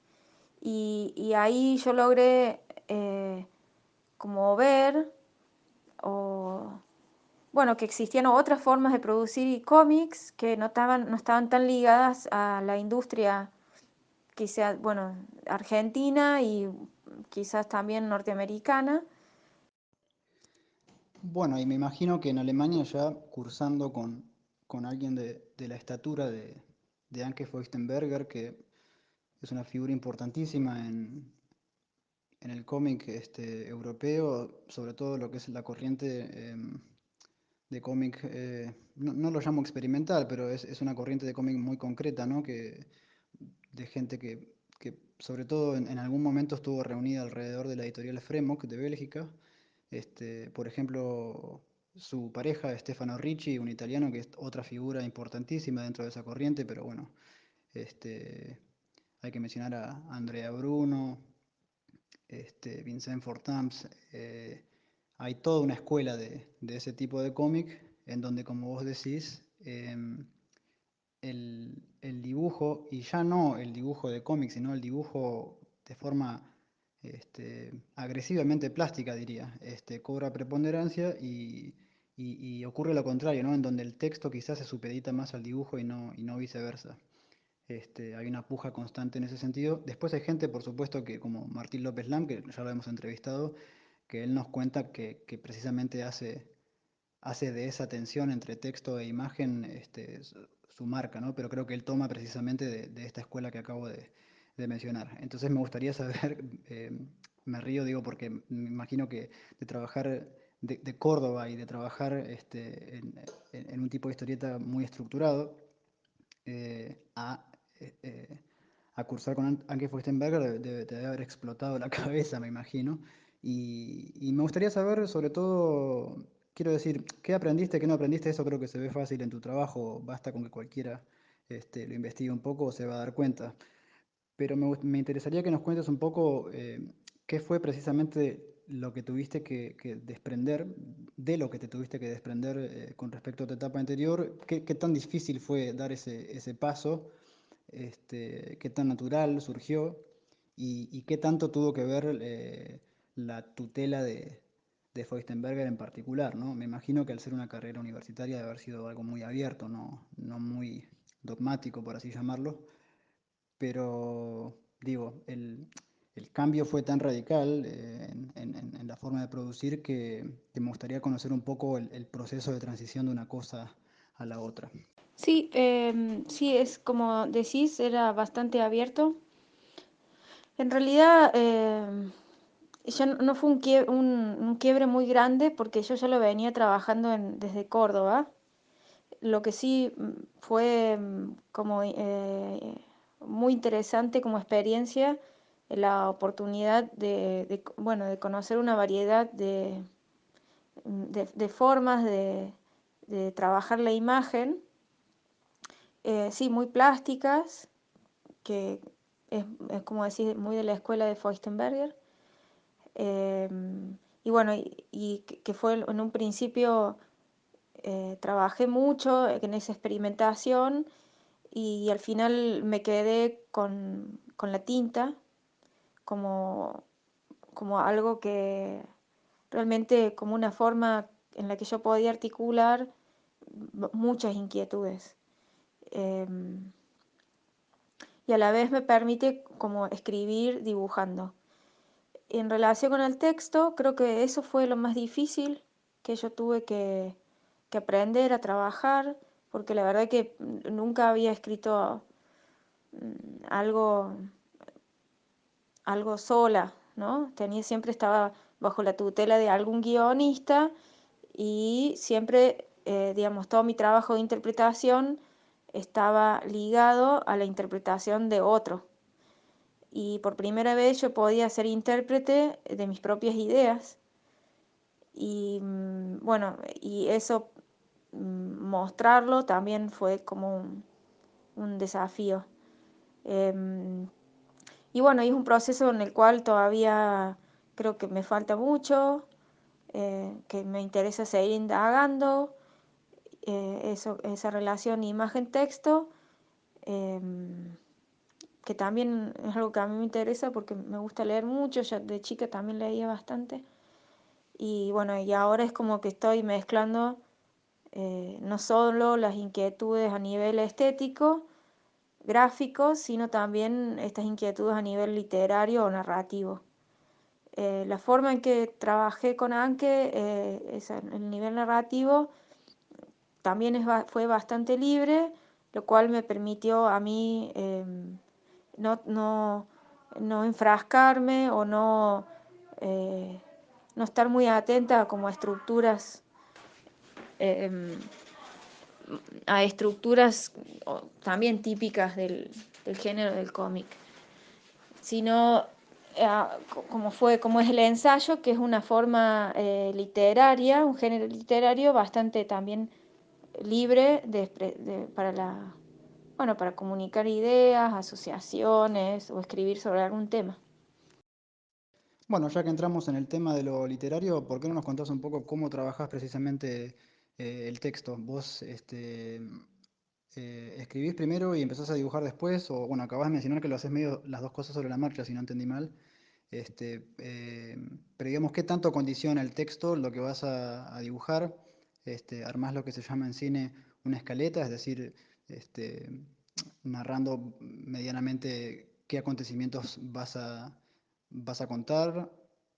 Y ahí yo logré como ver, o bueno, que existían otras formas de producir cómics que no estaban tan ligadas a la industria, quizás, bueno, argentina y quizás también norteamericana.
Bueno, y me imagino que en Alemania ya cursando con alguien de la estatura de Anke Feuchtenberger, que es una figura importantísima en el cómic europeo, sobre todo lo que es la corriente de cómic, no lo llamo experimental, pero es una corriente de cómic muy concreta, ¿no? De gente que sobre todo en algún momento estuvo reunida alrededor de la editorial Fremont de Bélgica. Por ejemplo, su pareja, Stefano Ricci, un italiano que es otra figura importantísima dentro de esa corriente, pero bueno, hay que mencionar a Andrea Bruno, Vincent Fortams. Hay toda una escuela de ese tipo de cómic en donde, como vos decís, el dibujo, y ya no el dibujo de cómic, sino el dibujo de forma agresivamente plástica, diría, cobra preponderancia y ocurre lo contrario, ¿no? En donde el texto quizás se supedita más al dibujo y no viceversa. Hay una puja constante en ese sentido. Después hay gente, por supuesto, que como Martín López Lam, que ya lo hemos entrevistado, que él nos cuenta que precisamente hace de esa tensión entre texto e imagen su marca, ¿no? Pero creo que él toma precisamente de esta escuela que acabo de mencionar. Entonces me gustaría saber, me río, digo, porque me imagino que de trabajar de Córdoba y de trabajar en un tipo de historieta muy estructurado, a cursar con Anke Feuchtenberger debe haber explotado la cabeza, me imagino. Y me gustaría saber, sobre todo, quiero decir, ¿qué aprendiste, qué no aprendiste? Eso creo que se ve fácil en tu trabajo, basta con que cualquiera lo investigue un poco o se va a dar cuenta. Pero me interesaría que nos cuentes un poco qué fue precisamente lo que tuviste que desprender, de lo que te tuviste que desprender con respecto a tu etapa anterior, qué tan difícil fue dar ese paso, qué tan natural surgió y qué tanto tuvo que ver la tutela de Feuchtenberger en particular, ¿no? Me imagino que al ser una carrera universitaria debe haber sido algo muy abierto, no muy dogmático, por así llamarlo, pero digo, el cambio fue tan radical en la forma de producir que me gustaría conocer un poco el proceso de transición de una cosa a la otra.
Sí, sí, es como decís, era bastante abierto. En realidad, ya no fue un quiebre muy grande porque yo ya lo venía trabajando desde Córdoba. Lo que sí fue como muy interesante como experiencia, la oportunidad bueno, de conocer una variedad de formas de trabajar la imagen, sí, muy plásticas, que es como decir, muy de la escuela de Feuchtenberger. Y bueno, y que fue en un principio, trabajé mucho en esa experimentación y al final me quedé con la tinta como, como algo que realmente como una forma en la que yo podía articular muchas inquietudes. Em, y a la vez me permite como escribir dibujando. En relación con el texto, creo que eso fue lo más difícil que yo tuve que aprender a trabajar, porque la verdad que nunca había escrito algo, algo sola, ¿no? Siempre estaba bajo la tutela de algún guionista y siempre, digamos, todo mi trabajo de interpretación estaba ligado a la interpretación de otro. Y por primera vez yo podía ser intérprete de mis propias ideas. Y bueno, y eso, mostrarlo también fue como un desafío. Em, y bueno, es un proceso en el cual todavía creo que me falta mucho, que me interesa seguir indagando, esa relación imagen-texto, em, que también es algo que a mí me interesa porque me gusta leer mucho, ya de chica también leía bastante. Y bueno, y ahora es como que estoy mezclando no solo las inquietudes a nivel estético, gráfico, sino también estas inquietudes a nivel literario o narrativo. La forma en que trabajé con Anke, el nivel narrativo, también fue bastante libre, lo cual me permitió a mí no, no, no enfrascarme o no, no estar muy atenta como eh, a estructuras también típicas del género del cómic, sino como es el ensayo, que es una forma literaria, un género literario bastante también libre para comunicar ideas, asociaciones o escribir sobre algún tema.
Bueno, ya que entramos en el tema de lo literario, ¿por qué no nos contás un poco cómo trabajás precisamente el texto? ¿Vos escribís primero y empezás a dibujar después? O bueno, acabás de mencionar que lo haces medio las dos cosas sobre la marcha, si no entendí mal. Pero digamos, ¿qué tanto condiciona el texto lo que vas a dibujar? Armás lo que se llama en cine una escaleta, es decir, este, narrando medianamente qué acontecimientos vas a contar,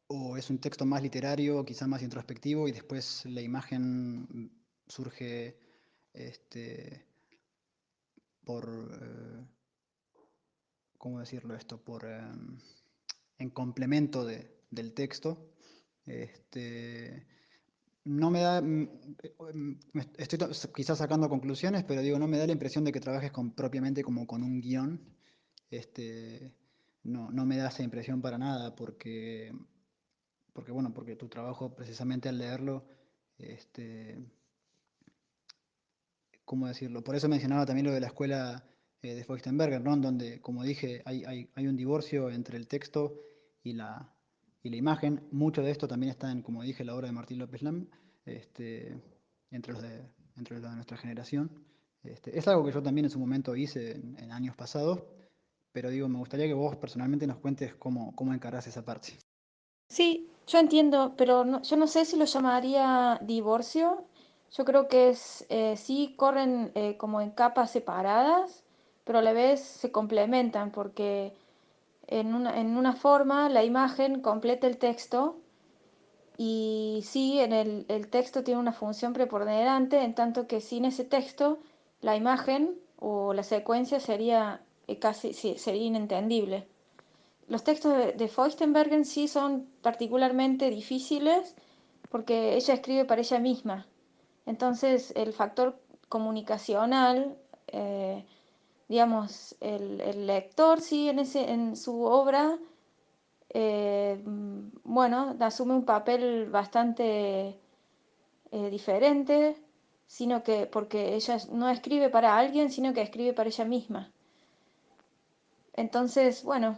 o es un texto más literario, quizá más introspectivo, y después la imagen surge este, por, ¿cómo decirlo esto? En complemento del texto. Este, no me da, estoy quizás sacando conclusiones, pero digo, no me da la impresión de que trabajes propiamente como con un guión. Este, no me da esa impresión para nada, porque tu trabajo precisamente al leerlo, este, ¿cómo decirlo? Por eso mencionaba también lo de la escuela de Feuchtenberger, ¿no? En donde, como dije, hay un divorcio entre el texto y la imagen. Mucho de esto también está en, como dije, la obra de Martín López Lam, este, entre los de nuestra generación. Es algo que yo también en su momento hice en años pasados, pero digo, me gustaría que vos personalmente nos cuentes cómo encarás esa parte.
Sí, yo entiendo, pero yo no sé si lo llamaría divorcio. Yo creo que sí corren como en capas separadas, pero a la vez se complementan porque en una forma la imagen completa el texto y sí, el texto tiene una función preponderante, en tanto que sin ese texto la imagen o la secuencia sería sí, sería inentendible. Los textos de Feuchtenberg sí son particularmente difíciles porque ella escribe para ella misma. Entonces el factor comunicacional, digamos, el lector sí en su obra, bueno, asume un papel bastante diferente, sino que porque ella no escribe para alguien, sino que escribe para ella misma. Entonces, bueno,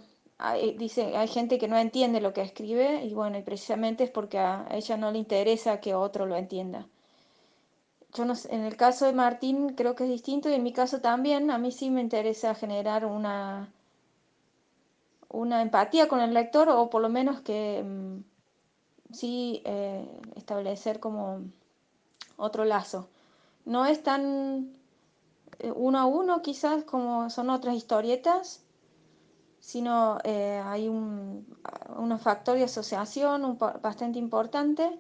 dice, hay gente que no entiende lo que escribe y bueno, y precisamente es porque a ella no le interesa que otro lo entienda. Yo no sé, en el caso de Martín creo que es distinto y en mi caso también, a mí sí me interesa generar una empatía con el lector o por lo menos que sí establecer como otro lazo. No es tan uno a uno quizás como son otras historietas, sino hay un factor de asociación bastante importante.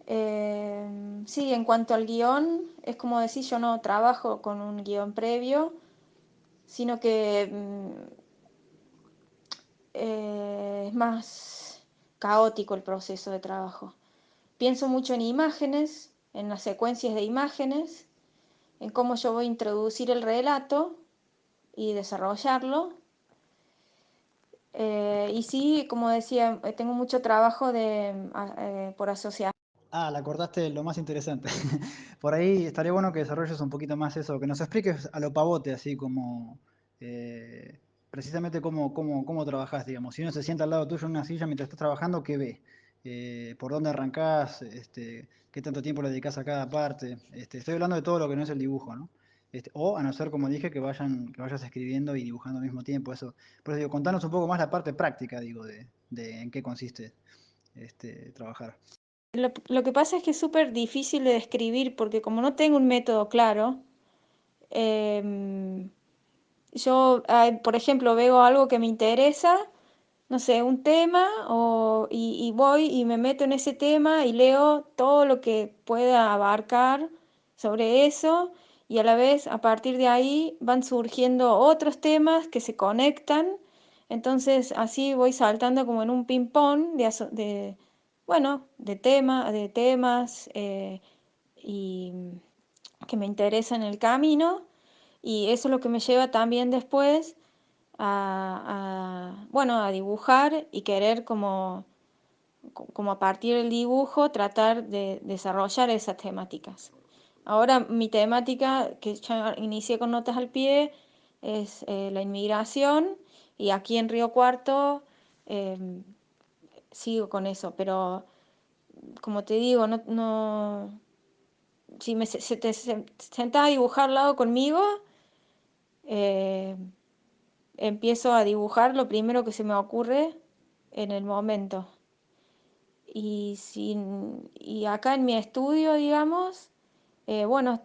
Sí, en cuanto al guión, es como decir, yo no trabajo con un guión previo, sino que es más caótico el proceso de trabajo. Pienso mucho en imágenes, en las secuencias de imágenes, en cómo yo voy a introducir el relato y desarrollarlo. Y sí, como decía, tengo mucho trabajo por asociación.
Ah, la cortaste lo más interesante. Por ahí estaría bueno que desarrolles un poquito más eso, que nos expliques a lo pavote, así como eh, precisamente cómo trabajás, digamos. Si uno se sienta al lado tuyo en una silla mientras estás trabajando, ¿qué ve? ¿Por dónde arrancás? ¿Qué tanto tiempo le dedicás a cada parte? Estoy hablando de todo lo que no es el dibujo, ¿no? O a no ser, como dije, que vayas escribiendo y dibujando al mismo tiempo. Eso. Por eso digo, contanos un poco más la parte práctica, digo, de en qué consiste trabajar.
Lo que pasa es que es súper difícil de describir porque como no tengo un método claro, em, yo, por ejemplo, veo algo que me interesa, no sé, un tema, y voy y me meto en ese tema y leo todo lo que pueda abarcar sobre eso y a la vez a partir de ahí van surgiendo otros temas que se conectan, entonces así voy saltando como en un ping pong bueno, de temas y que me interesan en el camino y eso es lo que me lleva también después bueno, a dibujar y querer como a partir del dibujo tratar de desarrollar esas temáticas. Ahora mi temática, que ya inicié con notas al pie, es la inmigración y aquí en Río Cuarto eh, sigo con eso, pero como te digo, si se te sentás a dibujar al lado conmigo, eh, empiezo a dibujar lo primero que se me ocurre en el momento. Y acá en mi estudio, digamos, bueno,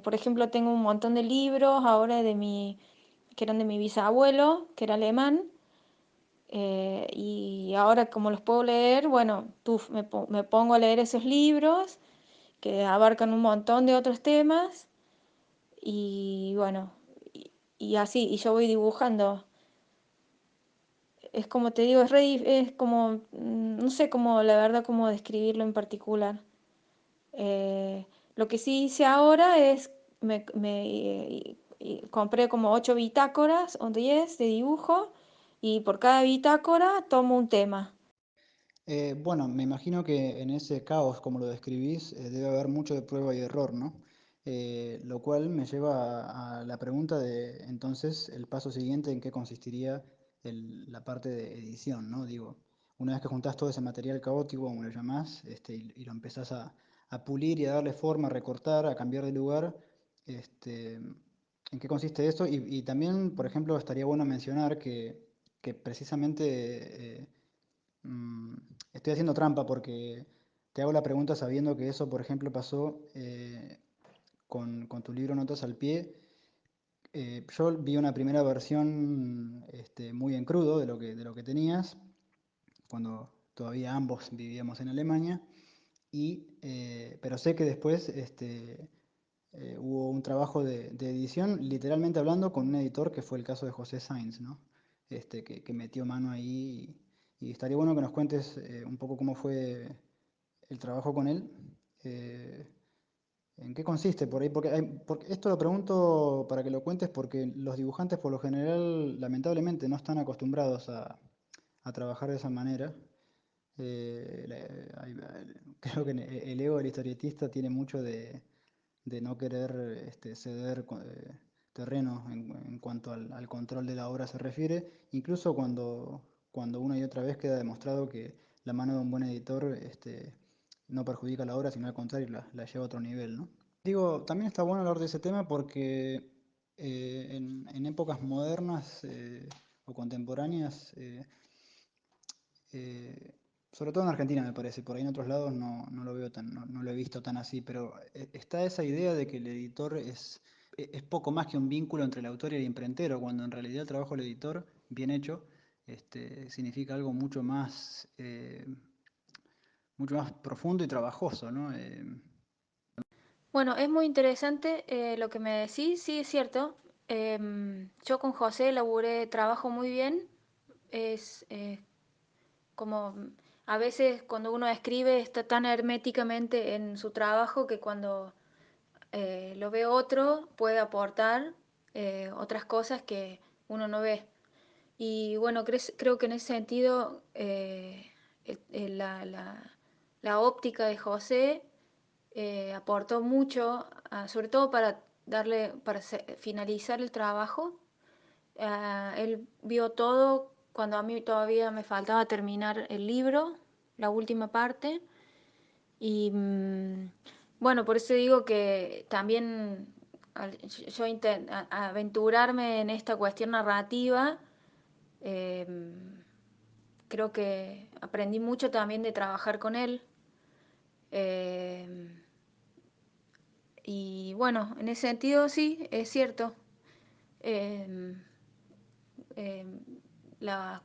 por ejemplo, tengo un montón de libros ahora que eran de mi bisabuelo, que era alemán, y ahora como los puedo leer, bueno, me pongo a leer esos libros que abarcan un montón de otros temas, y bueno, y así, y yo voy dibujando. Es como te digo, es como, no sé cómo, la verdad, cómo describirlo en particular. Lo que sí hice ahora es, compré como 8 bitácoras o 10 de dibujo y por cada bitácora tomo un tema.
Bueno, me imagino que en ese caos, como lo describís, debe haber mucho de prueba y error, ¿no? Lo cual me lleva a la pregunta de, entonces, el paso siguiente, ¿en qué consistiría la parte de edición, ¿no? Digo, una vez que juntás todo ese material caótico, como lo llamás, y lo empezás a pulir y a darle forma, a recortar, a cambiar de lugar, este, ¿en qué consiste eso? Y también, por ejemplo, estaría bueno mencionar que precisamente... Mm, estoy haciendo trampa porque te hago la pregunta sabiendo que eso, por ejemplo, pasó con tu libro Notas al pie. Yo vi una primera versión muy en crudo de lo que tenías, cuando todavía ambos vivíamos en Alemania, pero sé que después hubo un trabajo de edición, literalmente hablando, con un editor que fue el caso de José Sainz, ¿no? Que metió mano ahí y estaría bueno que nos cuentes un poco cómo fue el trabajo con él. eh, ¿En qué consiste por ahí? Porque esto lo pregunto para que lo cuentes porque los dibujantes por lo general lamentablemente no están acostumbrados a trabajar de esa manera. Creo que el ego del historietista tiene mucho de no querer ceder terreno en cuanto al control de la obra se refiere, incluso cuando una y otra vez queda demostrado que la mano de un buen editor no perjudica la obra, sino al contrario, la lleva a otro nivel, ¿no? Digo, también está bueno hablar de ese tema porque en épocas modernas o contemporáneas, eh, sobre todo en Argentina me parece, por ahí en otros lados no lo veo no lo he visto tan así, pero está esa idea de que el editor es poco más que un vínculo entre el autor y el imprentero, cuando en realidad el trabajo del editor, bien hecho, significa algo mucho más profundo y trabajoso, ¿no?
Bueno, es muy interesante lo que me decís, sí, es cierto. Yo con José laburé trabajo muy bien. Es como a veces cuando uno escribe está tan herméticamente en su trabajo que cuando lo ve otro puede aportar otras cosas que uno no ve. Y bueno, creo que en ese sentido la óptica de José aportó mucho, sobre todo para finalizar el trabajo. Él vio todo cuando a mí todavía me faltaba terminar el libro, la última parte. Y bueno, por eso digo que también yo aventurarme en esta cuestión narrativa, eh, creo que aprendí mucho también de trabajar con él. Eh, y bueno, en ese sentido sí, es cierto. Eh, eh, la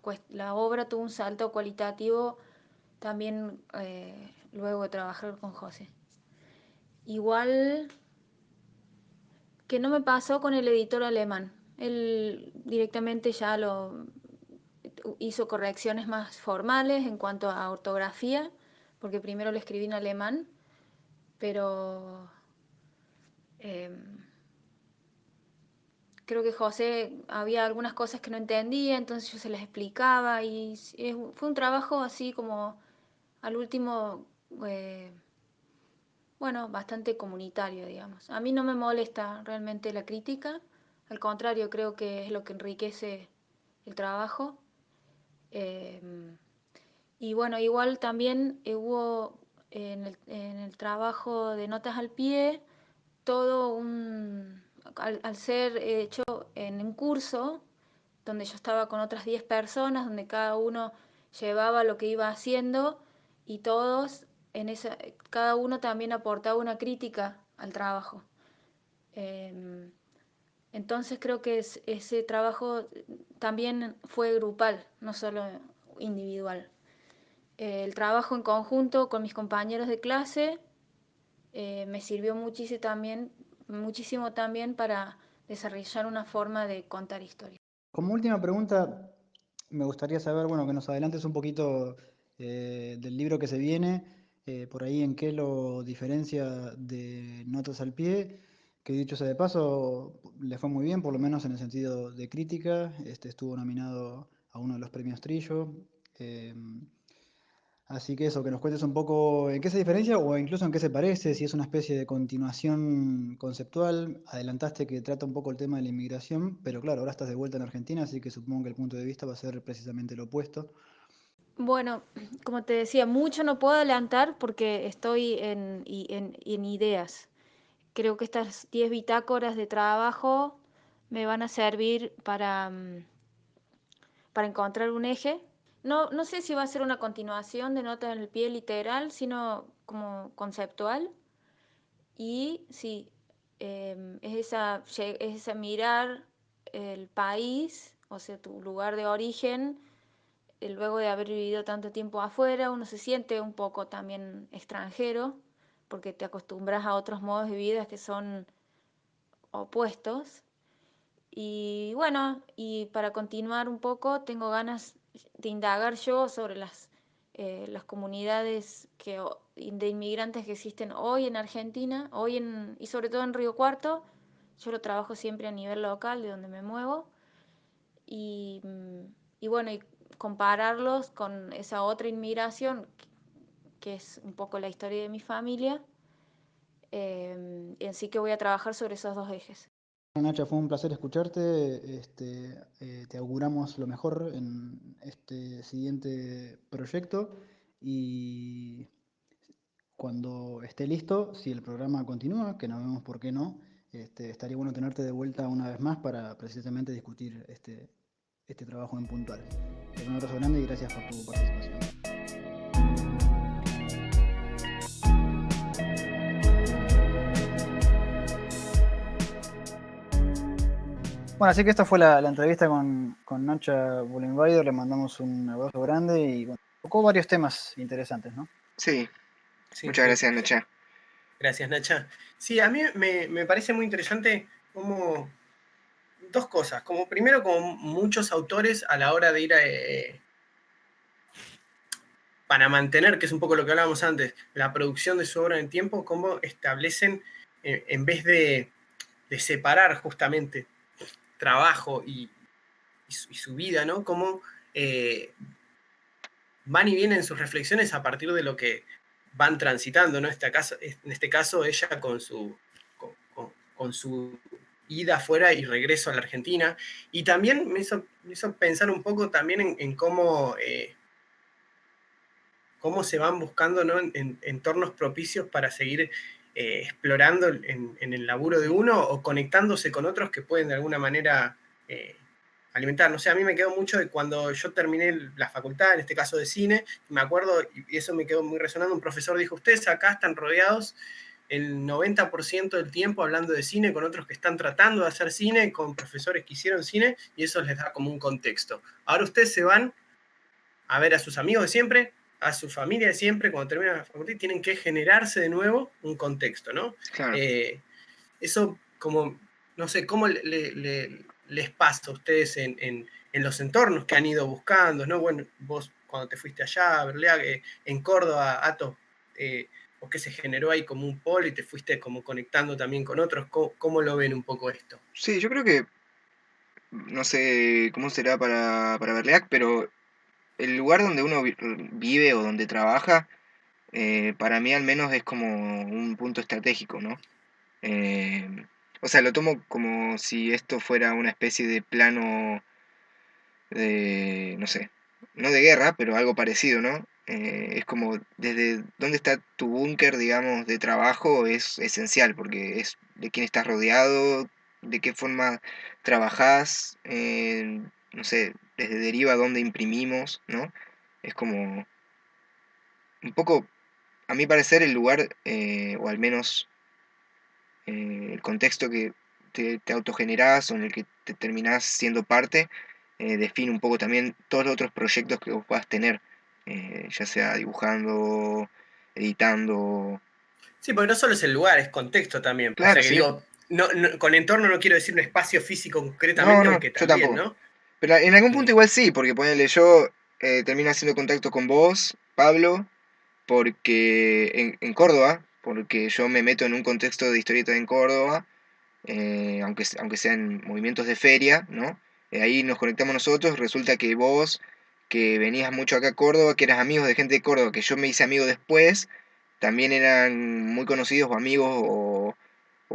obra tuvo un salto cualitativo también luego de trabajar con José. Igual que no me pasó con el editor alemán. Él directamente ya lo hizo correcciones más formales en cuanto a ortografía, porque primero lo escribí en alemán, pero eh, creo que José había algunas cosas que no entendía, entonces yo se las explicaba y fue un trabajo así como al último, eh, bueno, bastante comunitario, digamos. A mí no me molesta realmente la crítica, al contrario, creo que es lo que enriquece el trabajo. Eh, y bueno, igual también hubo en el trabajo de notas al pie todo al ser hecho en un curso donde yo estaba con otras 10 personas, donde cada uno llevaba lo que iba haciendo y todos cada uno también aportaba una crítica al trabajo. Eh, entonces creo que ese trabajo también fue grupal, no solo individual. El trabajo en conjunto con mis compañeros de clase me sirvió muchísimo también para desarrollar una forma de contar historias.
Como última pregunta, me gustaría saber, bueno, que nos adelantes un poquito del libro que se viene, por ahí en qué lo diferencia de Notas al Pie, que dicho sea de paso, le fue muy bien, por lo menos en el sentido de crítica, estuvo nominado a uno de los premios Trillo. eh, Así que eso, que nos cuentes un poco en qué se diferencia o incluso en qué se parece, si es una especie de continuación conceptual. Adelantaste que trata un poco el tema de la inmigración, pero claro, ahora estás de vuelta en Argentina, así que supongo que el punto de vista va a ser precisamente lo opuesto.
Bueno, como te decía, mucho no puedo adelantar porque estoy en ideas. Creo que estas 10 bitácoras de trabajo me van a servir para encontrar un eje. No sé si va a ser una continuación de Notas en el Pie literal, sino como conceptual. Y sí, es esa mirar el país, o sea, tu lugar de origen, luego de haber vivido tanto tiempo afuera, uno se siente un poco también extranjero, porque te acostumbras a otros modos de vida que son opuestos. Y bueno, y para continuar un poco, tengo ganas de indagar yo sobre las comunidades de inmigrantes que existen hoy en Argentina, y sobre todo en Río Cuarto. Yo lo trabajo siempre a nivel local, de donde me muevo. Y, y bueno, y compararlos con esa otra inmigración, que es un poco la historia de mi familia. Así que voy a trabajar sobre esos dos ejes.
Nacha, fue un placer escucharte. Te auguramos lo mejor en este siguiente proyecto y cuando esté listo, si el programa continúa, que no vemos por qué no, estaría bueno tenerte de vuelta una vez más para precisamente discutir este trabajo en puntual. Te mando un abrazo grande y gracias por tu participación. Bueno, así que esta fue la entrevista con Nacha Bullenweider. Le mandamos un abrazo grande y bueno, tocó varios temas interesantes, ¿no?
Sí,
Sí,
muchas
sí.
gracias, Nacha.
Gracias, Nacha. Sí, a mí me parece muy interesante como dos cosas. Como primero, como muchos autores a la hora de ir para mantener, que es un poco lo que hablábamos antes, la producción de su obra en tiempo, cómo establecen, en vez de separar justamente trabajo y su vida, ¿no? Cómo van y vienen sus reflexiones a partir de lo que van transitando, ¿no? En este caso ella con su ida afuera y regreso a la Argentina. Y también me hizo pensar un poco también en cómo se van buscando, ¿no? En entornos propicios para seguir explorando en el laburo de uno o conectándose con otros que pueden de alguna manera alimentar. No sé, a mí me quedó mucho de cuando yo terminé la facultad, en este caso de cine, me acuerdo, y eso me quedó muy resonando, un profesor dijo, ustedes acá están rodeados el 90% del tiempo hablando de cine con otros que están tratando de hacer cine, con profesores que hicieron cine, y eso les da como un contexto. Ahora ustedes se van a ver a sus amigos de siempre, a su familia de siempre, cuando terminan la facultad, tienen que generarse de nuevo un contexto, ¿no?
Claro.
Eso como, no sé, ¿cómo les pasa a ustedes en los entornos que han ido buscando, ¿no? Bueno, vos cuando te fuiste allá, Berlea, en Córdoba, Ato, o que se generó ahí como un polo y te fuiste como conectando también con otros, ¿cómo lo ven un poco esto?
Sí, yo creo que, no sé cómo será para Berleac, pero el lugar donde uno vive o donde trabaja, para mí al menos es como un punto estratégico, ¿no? O sea, lo tomo como si esto fuera una especie de plano de, no sé, no de guerra, pero algo parecido, ¿no? Es como desde dónde está tu búnker, digamos, de trabajo es esencial, porque es de quién estás rodeado, de qué forma trabajás, no sé, desde deriva dónde imprimimos, ¿no? Es como un poco, a mi parecer, el lugar, o al menos el contexto que te autogenerás o en el que te terminás siendo parte, define un poco también todos los otros proyectos que vos puedas tener, ya sea dibujando, editando.
Sí, porque no solo es el lugar, es contexto también. O
Claro,
sea que
sí.
digo, con entorno no quiero decir un espacio físico
No,
concretamente,
no,
aunque
yo
también,
tampoco.
¿no?
Pero en algún punto
Eh,
igual sí, porque ponele yo termino haciendo contacto con vos, Pablo, porque en Córdoba, porque yo me meto en un contexto de historieta en Córdoba, aunque sean movimientos de feria, ¿no? Ahí nos conectamos nosotros, resulta que vos, que venías mucho acá a Córdoba, que eras amigos de gente de Córdoba, que yo me hice amigo después, también eran muy conocidos o amigos o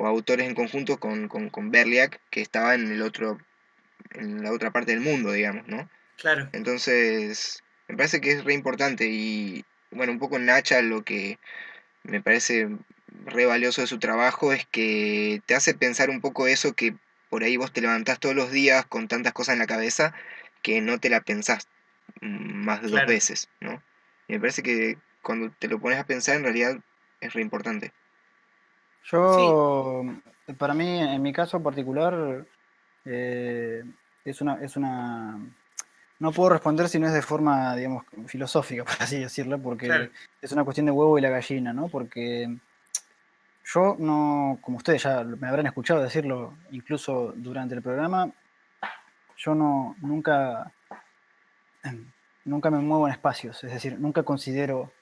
autores en conjunto con Berliak, que estaba en la otra parte del mundo, digamos, ¿no?
claro.
Entonces, me parece que es re importante y, bueno, un poco Nacha lo que me parece re valioso de su trabajo es que te hace pensar un poco eso que por ahí vos te levantás todos los días con tantas cosas en la cabeza que no te la pensás más de dos
Claro.
veces, ¿no? Y me parece que cuando te lo pones a pensar en realidad es re importante.
Sí,
Yo, para mí, en mi caso particular, eh, no puedo responder si no es de forma, digamos, filosófica, por así decirlo, porque
claro.
es una cuestión de huevo y la gallina, ¿no? Porque yo no, como ustedes ya me habrán escuchado decirlo incluso durante el programa, yo nunca me muevo en espacios, es decir, nunca considero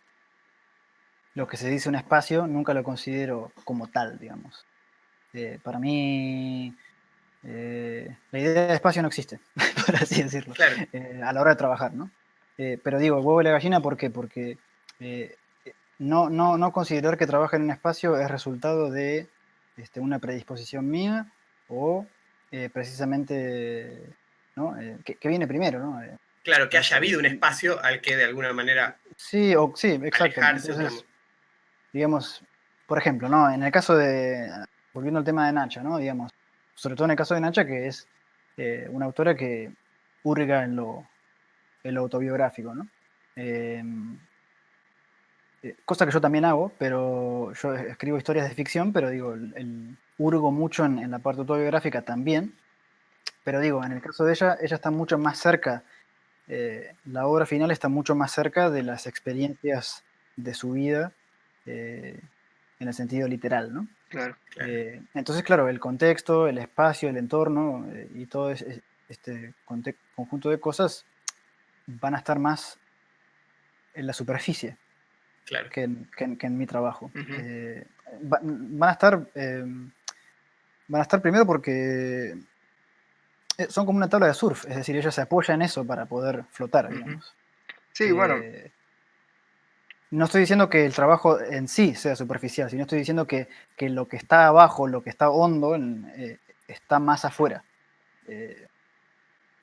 lo que se dice un espacio, nunca lo considero como tal, digamos. Para mí, la idea de espacio no existe, por así decirlo,
Claro.
a la hora de trabajar, ¿no? Pero digo, el huevo y la gallina, ¿por qué? Porque no considerar que trabaja en un espacio es resultado de una predisposición mía o precisamente, ¿no? ¿Qué viene primero, ¿no?
Claro, que haya habido un
Sí,
espacio al que de alguna manera
sí, exacto.
alejarse.
Entonces, digamos, por ejemplo, ¿no? En el caso de, volviendo al tema de Nacha, ¿no? Digamos, sobre todo en el caso de Nacha, que es una autora que hurga en lo autobiográfico, ¿no? Eh, cosa que yo también hago, pero yo escribo historias de ficción, pero digo, hurgo mucho en la parte autobiográfica también, pero digo, en el caso de ella está mucho más cerca, la obra final está mucho más cerca de las experiencias de su vida, eh, en el sentido literal, ¿no?
Claro.
Claro,
Entonces, claro, el contexto, el espacio, el entorno y todo este conjunto de cosas van a estar más en la superficie
claro.
que en mi trabajo.
Ujú.
Van a estar, primero porque son como una tabla de surf, es decir, ella se apoya en eso para poder flotar,
Ujú.
digamos.
Sí, bueno,
Eh, no estoy diciendo que el trabajo en sí sea superficial, sino estoy diciendo que lo que está abajo, lo que está hondo, está más afuera.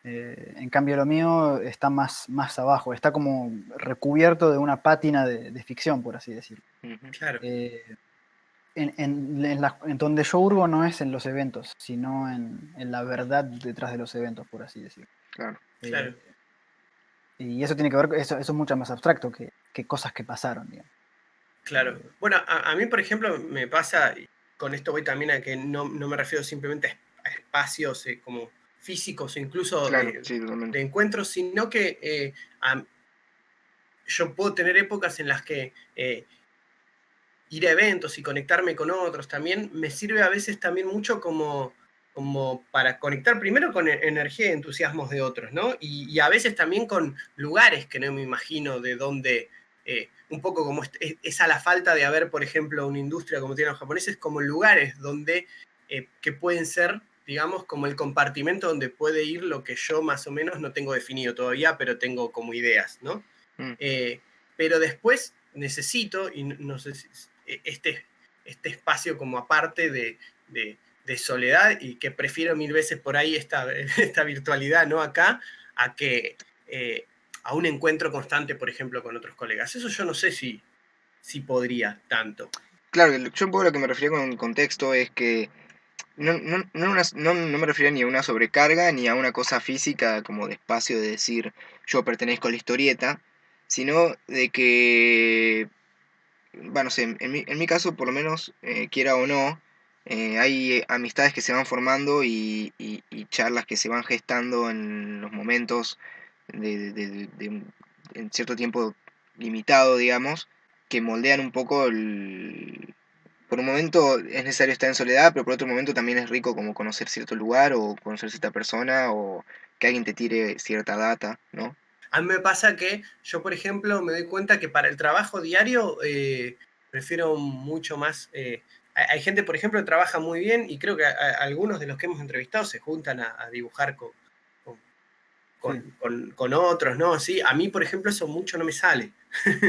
Eh, en cambio, lo mío está más abajo, está como recubierto de una pátina de ficción, por así decirlo.
ujú,
Claro,
Eh, en donde yo hurgo no es en los eventos, sino en la verdad detrás de los eventos, por así decirlo.
claro.
claro,
Eh, y eso tiene que ver, eso es mucho más abstracto que cosas que pasaron, digamos.
claro.
Eh,
Bueno, a mí, por ejemplo, me pasa, y con esto voy también a que no me refiero simplemente a espacios como físicos o incluso
Claro, sí, totalmente.
de encuentros, sino que yo puedo tener épocas en las que ir a eventos y conectarme con otros también me sirve a veces también mucho como para conectar primero con energía y entusiasmos de otros, ¿no? Y a veces también con lugares que no me imagino de dónde, un poco como es a la falta de haber, por ejemplo, una industria como tienen los japoneses, como lugares donde, que pueden ser, digamos, como el compartimento donde puede ir lo que yo más o menos no tengo definido todavía, pero tengo como ideas, ¿no?
Mm,
Eh, pero después necesito, y no sé si este espacio como aparte de soledad, y que prefiero mil veces por ahí esta virtualidad, ¿no? Acá, a que a un encuentro constante, por ejemplo, con otros colegas. Eso yo no sé si podría tanto.
Claro, yo un poco lo que me refería con el contexto es que no me refería ni a una sobrecarga ni a una cosa física como de espacio de decir yo pertenezco a la historieta, sino de que, bueno, no sé, en mi caso por lo menos, quiera o no, hay amistades que se van formando y charlas que se van gestando en los momentos en cierto tiempo limitado, digamos, que moldean un poco por un momento es necesario estar en soledad, pero por otro momento también es rico como conocer cierto lugar o conocer cierta persona o que alguien te tire cierta data, ¿no?
A mí me pasa que yo, por ejemplo, me doy cuenta que para el trabajo diario prefiero mucho más. Hay gente, por ejemplo, que trabaja muy bien y creo que algunos de los que hemos entrevistado se juntan a dibujar con,
sí.
con otros, ¿no? Sí, a mí, por ejemplo, eso mucho no me sale.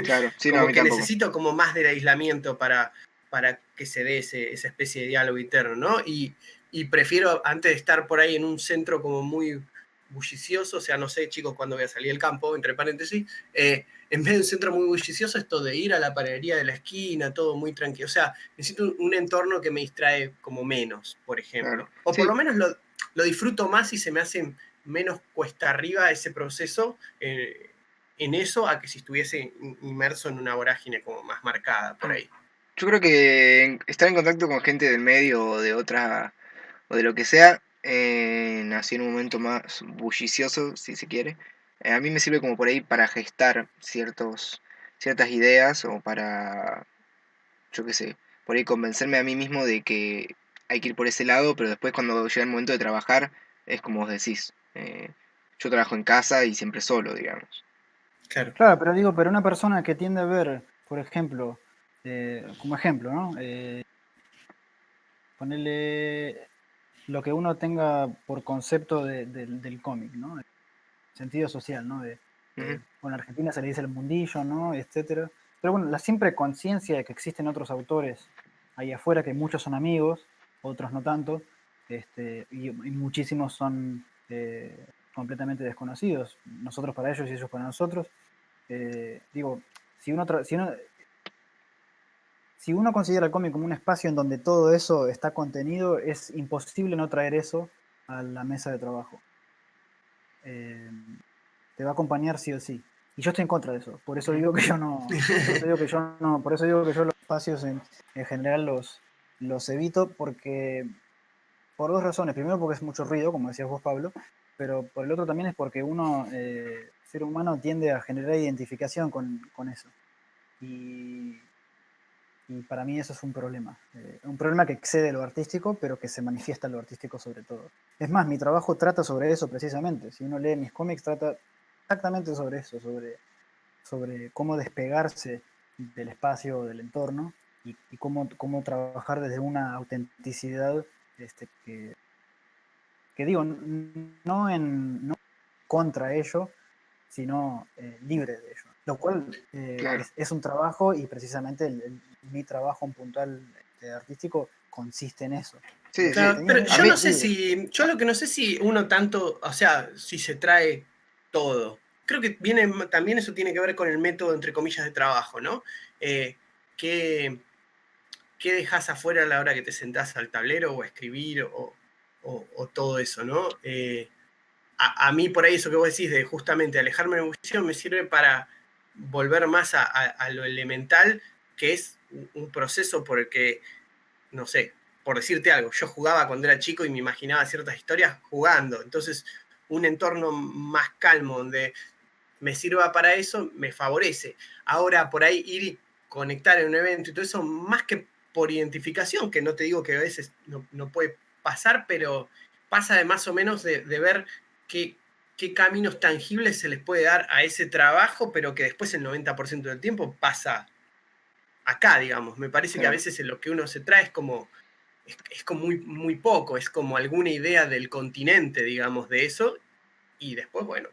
Claro, sí, no, a
Como
mí
que
tampoco.
necesito como más del aislamiento para que se dé esa especie de diálogo interno, ¿no? Y prefiero, antes de estar por ahí en un centro como muy bullicioso, o sea, no sé, chicos, cuándo voy a salir del campo, entre paréntesis, en vez de un centro muy bullicioso, esto de ir a la panadería de la esquina, todo muy tranquilo. O sea, necesito un entorno que me distrae como menos, por
Claro.
ejemplo. O por
Sí,
lo menos lo disfruto más y se me hace menos cuesta arriba ese proceso en eso a que si estuviese inmerso en una vorágine como más marcada por ahí.
yo creo que estar en contacto con gente del medio o de otra, o de lo que sea, así en un momento más bullicioso, si se quiere, a mí me sirve como por ahí para gestar ciertas ideas o para, yo qué sé, por ahí convencerme a mí mismo de que hay que ir por ese lado, pero después cuando llega el momento de trabajar, es como vos decís, yo trabajo en casa y siempre solo, digamos.
Claro,
Claro, pero digo, pero una persona que tiende a ver, por ejemplo, como ejemplo, ¿no? Ponerle lo que uno tenga por concepto del cómic, ¿no? El sentido social, ¿no?
Ujú,
Bueno, en Argentina se le dice el mundillo, ¿no? Etcétera. Pero bueno, la simple conciencia de que existen otros autores ahí afuera, que muchos son amigos, otros no tanto, y muchísimos son completamente desconocidos, nosotros para ellos y ellos para nosotros. Digo, si uno considera el cómic como un espacio en donde todo eso está contenido, es imposible no traer eso a la mesa de trabajo. Te va a acompañar sí o sí. Y yo estoy en contra de eso. Por eso digo que yo no. Por eso digo que yo los espacios en general los evito, porque por dos razones. Primero porque es mucho ruido, como decías vos, Pablo, pero por el otro también es porque uno, ser humano, tiende a generar identificación con eso. Y para mí eso es un problema. Un problema que excede lo artístico, pero que se manifiesta en lo artístico sobre todo. Es más, mi trabajo trata sobre eso precisamente. Si uno lee mis cómics, trata exactamente sobre eso, sobre cómo despegarse del espacio, del entorno, y cómo trabajar desde una autenticidad que digo, no contra ello, sino libre de ello. Lo cual
Claro.
es un trabajo, y precisamente mi trabajo en puntual artístico consiste en eso.
Sí, sí.
Claro, pero
A
yo
mí,
no sé si, yo lo que no sé si uno tanto, o sea, si se trae todo. Creo que también eso tiene que ver con el método, entre comillas, de trabajo, ¿no? ¿Qué, qué dejas afuera a la hora que te sentás al tablero o a escribir o todo eso, ¿no? A mí por ahí eso que vos decís de justamente alejarme de la bullicio me sirve para volver más a lo elemental, que es un proceso por el que, no sé, por decirte algo, yo jugaba cuando era chico y me imaginaba ciertas historias jugando, entonces un entorno más calmo donde me sirva para eso me favorece. Ahora por ahí ir y conectar en un evento y todo eso, más que por identificación, que no te digo que a veces no puede pasar, pero pasa de más o menos de ver qué caminos tangibles se les puede dar a ese trabajo, pero que después el 90% del tiempo pasa acá, digamos. Me parece que a
claro.
veces en lo que uno se trae es como muy, muy poco, es como alguna idea del continente, digamos, de eso, y después, bueno,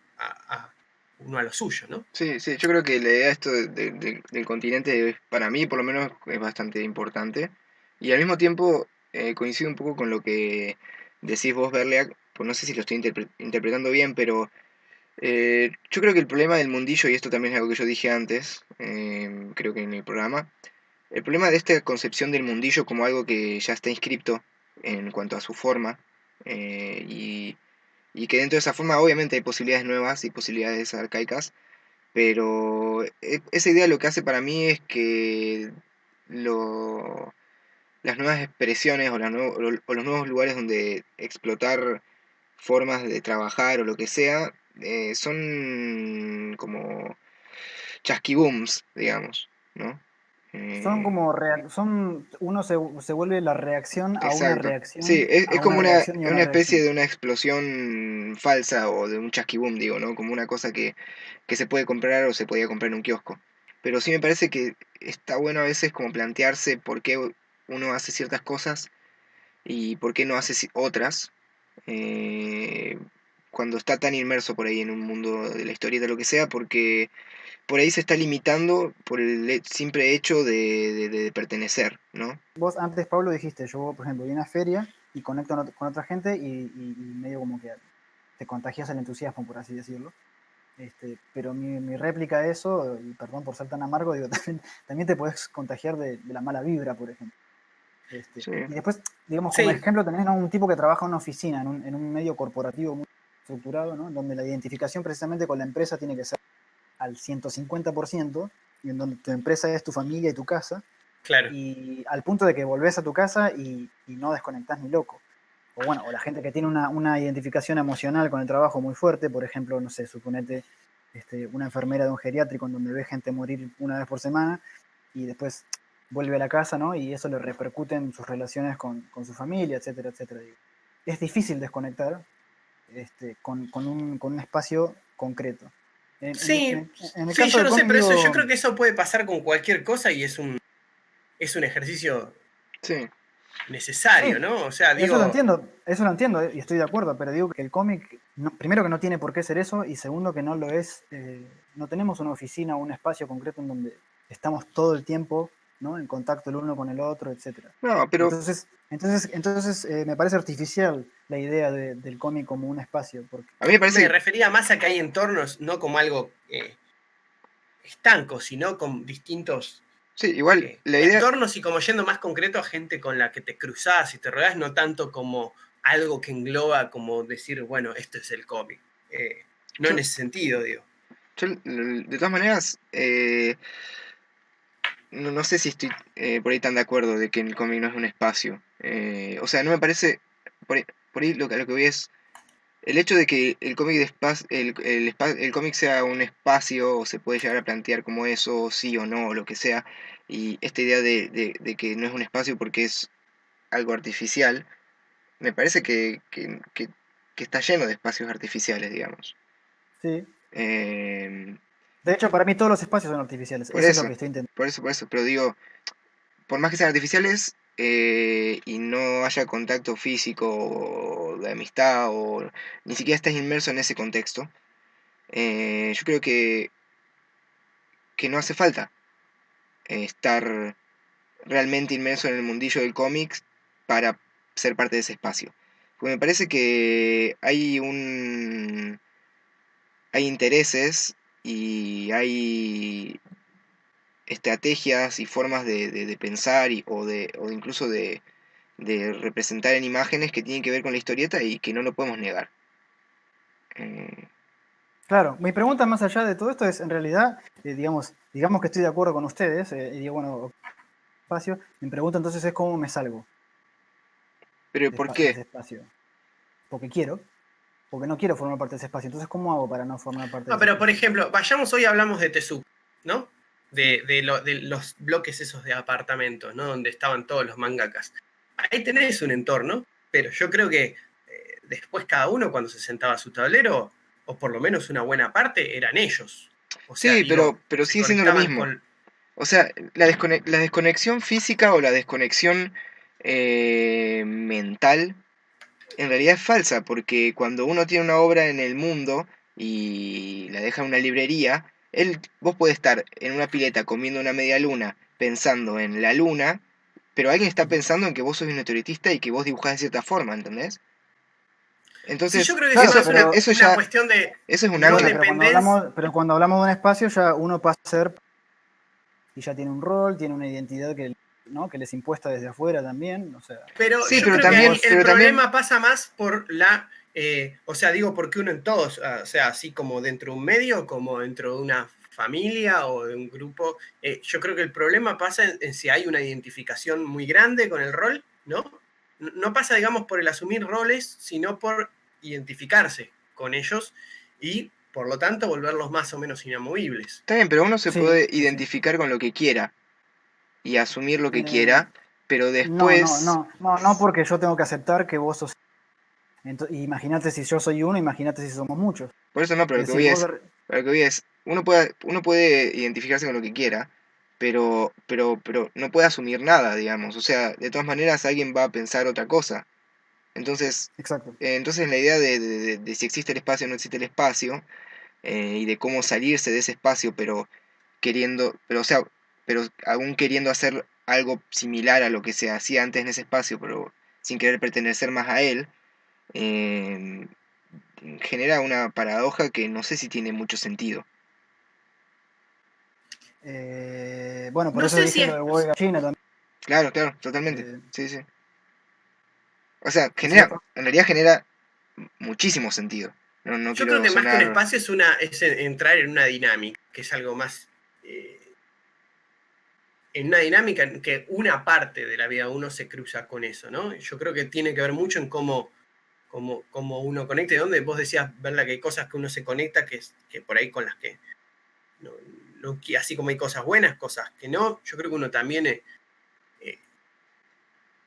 uno a lo suyo, ¿no?
Sí, sí, yo creo que la idea de esto del continente, para mí por lo menos, es bastante importante. Y al mismo tiempo coincido un poco con lo que decís vos, Berleak, pues no sé si lo estoy interpretando bien, pero yo creo que el problema del mundillo, y esto también es algo que yo dije antes, creo que en el programa, el problema de esta concepción del mundillo como algo que ya está inscripto en cuanto a su forma, y que dentro de esa forma obviamente hay posibilidades nuevas y posibilidades arcaicas, pero esa idea lo que hace para mí es que lo, las nuevas expresiones o los nuevos lugares donde explotar formas de trabajar o lo que sea, son como chasquibooms, digamos, ¿no?
Son
Eh,
como uno se vuelve la reacción a una
exacto. Sí,
reacción,
es
a
como
una reacción y a una
una especie
reacción.
de una explosión falsa o de un chasquiboom, digo, ¿no? Como una cosa que se puede comprar o se podía comprar en un kiosco. Pero sí me parece que está bueno a veces como plantearse por qué uno hace ciertas cosas y por qué no hace otras, eh, cuando está tan inmerso por ahí en un mundo de la historieta o lo que sea, porque por ahí se está limitando por el simple hecho de pertenecer, ¿no?
Vos antes, Pablo, dijiste, yo, por ejemplo, voy a una feria y conecto con otra gente, y medio como que te contagias el entusiasmo, por así decirlo. Pero mi réplica a eso, y perdón por ser tan amargo, digo, también te puedes contagiar de la mala vibra, por ejemplo.
Sí,
Y después, digamos, como
Sí,
ejemplo, tenés, ¿no?, un tipo que trabaja en una oficina, en un medio corporativo muy estructurado, ¿no?, donde la identificación precisamente con la empresa tiene que ser al 150%, y en donde tu empresa es tu familia y tu casa,
claro.
y al punto de que volvés a tu casa y no desconectás ni loco. O bueno, o la gente que tiene una identificación emocional con el trabajo muy fuerte, por ejemplo, no sé, suponete una enfermera de un geriátrico en donde ve gente morir una vez por semana y después vuelve a la casa, ¿no? Y eso le repercute en sus relaciones con su familia, etcétera, etcétera. Digo. Es difícil desconectar con un espacio concreto.
Sí,
En el
sí,
caso
yo
del
lo sé,
cómic,
pero eso, yo
digo,
creo que eso puede pasar con cualquier cosa y es un ejercicio
sí,
necesario,
sí,
¿no? O sea, digo,
eso lo entiendo, y estoy de acuerdo, pero digo que el cómic, primero que no tiene por qué ser eso, y segundo que no lo es, no tenemos una oficina o un espacio concreto en donde estamos todo el tiempo ¿no? En contacto el uno con el otro, etcétera.
No, pero
Entonces me parece artificial la idea del cómic como un espacio, porque
a mí me
Me
parece,
refería más a que hay entornos, no como algo estanco, sino con distintos
sí, igual la idea,
entornos y como yendo más concreto a gente con la que te cruzás y te rodeas, no tanto como algo que engloba, como decir, bueno, esto es el cómic. No
yo,
en ese sentido, digo.
de todas maneras, no sé si estoy por ahí tan de acuerdo de que el cómic no es un espacio. O sea, no me parece, por ahí lo que voy es, el hecho de que el cómic el cómic sea un espacio, o se puede llegar a plantear como eso, sí o no, o lo que sea, y esta idea de que no es un espacio porque es algo artificial, me parece que está lleno de espacios artificiales, digamos.
sí.
Eh,
De hecho, para mí todos los espacios son artificiales.
por
Eso es lo
eso,
que estoy intentando.
por eso, pero digo, por más que sean artificiales y no haya contacto físico o de amistad o ni siquiera estés inmerso en ese contexto, yo creo que no hace falta estar realmente inmerso en el mundillo del cómics para ser parte de ese espacio. Porque me parece que hay intereses y hay estrategias y formas de pensar o incluso de representar en imágenes que tienen que ver con la historieta y que no lo podemos negar. Eh,
Claro, mi pregunta más allá de todo esto es, en realidad, digamos que estoy de acuerdo con ustedes, y digo, bueno, espacio, mi pregunta entonces es cómo me salgo
pero ¿por
de
qué?
ese espacio. Porque no quiero formar parte de ese espacio. Entonces, ¿cómo hago para no formar parte de
No,
ese
pero por
espacio?
ejemplo, vayamos hoy hablamos de Tezuka, ¿no?
Sí,
De los bloques esos de apartamentos, ¿no? Donde estaban todos los mangakas. Ahí tenés un entorno, pero yo creo que después cada uno cuando se sentaba a su tablero, o por lo menos una buena parte, eran ellos. O sea,
Sí,
digo,
pero
se
sigue siendo lo
conectaban
mismo.
con...
O sea, la desconexión física o la desconexión mental en realidad es falsa, porque cuando uno tiene una obra en el mundo y la deja en una librería, vos podés estar en una pileta comiendo una media luna pensando en la luna, pero alguien está
ujú.
pensando en que vos sos un historietista y que vos dibujás de cierta forma, ¿entendés?
Sí, yo
Entonces,
creo que es
Claro,
más
pero
eso
una
ya,
cuestión de
eso es un
no
bueno,
ancla.
dependencia.
pero cuando hablamos de un espacio, ya uno pasa a ser y ya tiene un rol, tiene una identidad que, ¿no? que les impuesta desde afuera también. O sea,
Pero
Sí,
yo creo que ahí
vos,
el
pero también,
problema pasa más por o sea, digo, porque uno en todos, o sea, así como dentro de un medio, como dentro de una familia o de un grupo, yo creo que el problema pasa en si hay una identificación muy grande con el rol, ¿no? No pasa, digamos, por el asumir roles, sino por identificarse con ellos y, por lo tanto, volverlos más o menos inamovibles.
está bien, pero uno se
sí,
puede
sí, sí.
identificar con lo que quiera y asumir lo que
Eh,
quiera, pero después,
no, porque yo tengo que aceptar que vos sos. Imagínate si yo soy uno, imagínate si somos muchos.
por eso no, pero
Es
lo que
decir,
voy es, pero lo que voy es, uno puede identificarse con lo que quiera, pero no puede asumir nada, digamos. O sea, de todas maneras alguien va a pensar otra cosa. Entonces,
exacto.
entonces la idea de si existe el espacio o no existe el espacio, y de cómo salirse de ese espacio, pero o sea, pero aún queriendo hacer algo similar a lo que se hacía antes en ese espacio, pero sin querer pertenecer más a él, eh, genera una paradoja que no sé si tiene mucho sentido.
Bueno, por
No
eso
sé si
dije lo
es,
de huelga china también.
Claro, claro, totalmente.
eh,
Sí, sí. O sea,
es decir,
en realidad genera muchísimo sentido. No
yo creo
quiero
que más que un
sonar...
espacio es entrar en una dinámica, que es algo más, en una dinámica en que una parte de la vida de uno se cruza con eso, ¿no? Yo creo que tiene que ver mucho en cómo uno conecta, y donde vos decías, verla, que hay cosas que uno se conecta que por ahí con las que, así como hay cosas buenas, cosas que no, yo creo que uno también eh,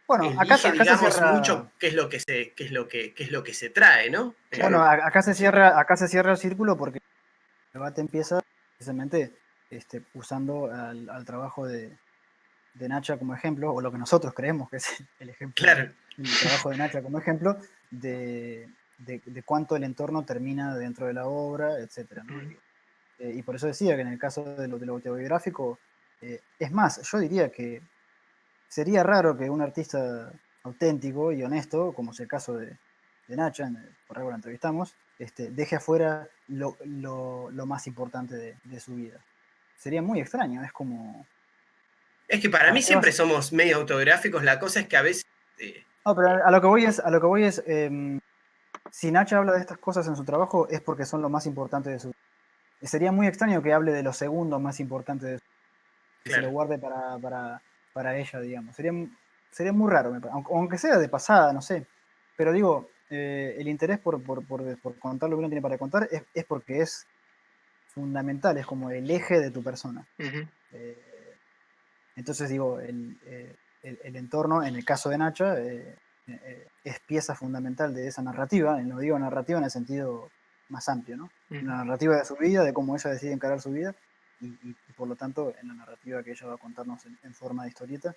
bueno,
elige,
acá se
digamos,
cierra.
mucho qué es lo que se trae, ¿no?
Bueno,
Claro.
acá se cierra el círculo porque el debate empieza precisamente usando al trabajo de Nacha como ejemplo, o lo que nosotros creemos que es el ejemplo,
Claro.
el trabajo de Nacha como ejemplo, de cuánto el entorno termina dentro de la obra, etcétera, ¿no? Y por eso decía que en el caso de lo autobiográfico, Es más, yo diría que sería raro que un artista auténtico y honesto, como es el caso de Nacha, por algo la entrevistamos, deje afuera lo más importante de su vida. Sería muy extraño, es como...
Es que para mí
¿Para qué vas
siempre
a...?
somos medio autobiográficos, la cosa es que a veces...
No, pero a lo que voy es, si Nacha habla de estas cosas en su trabajo es porque son lo más importante de su vida. Sería muy extraño que hable de lo segundo más importante de su vida, que se lo
claro.
guarde para ella, digamos. Sería muy raro, aunque sea de pasada, no sé. Pero digo, el interés por contar lo que uno tiene para contar es porque es fundamental, es como el eje de tu persona.
Ujú.
Entonces digo, el entorno, en el caso de Nacha, es pieza fundamental de esa narrativa, y no digo narrativa en el sentido más amplio, ¿no?
Ujú.
La narrativa de su vida, de cómo ella decide encarar su vida, y por lo tanto en la narrativa que ella va a contarnos en forma de historieta.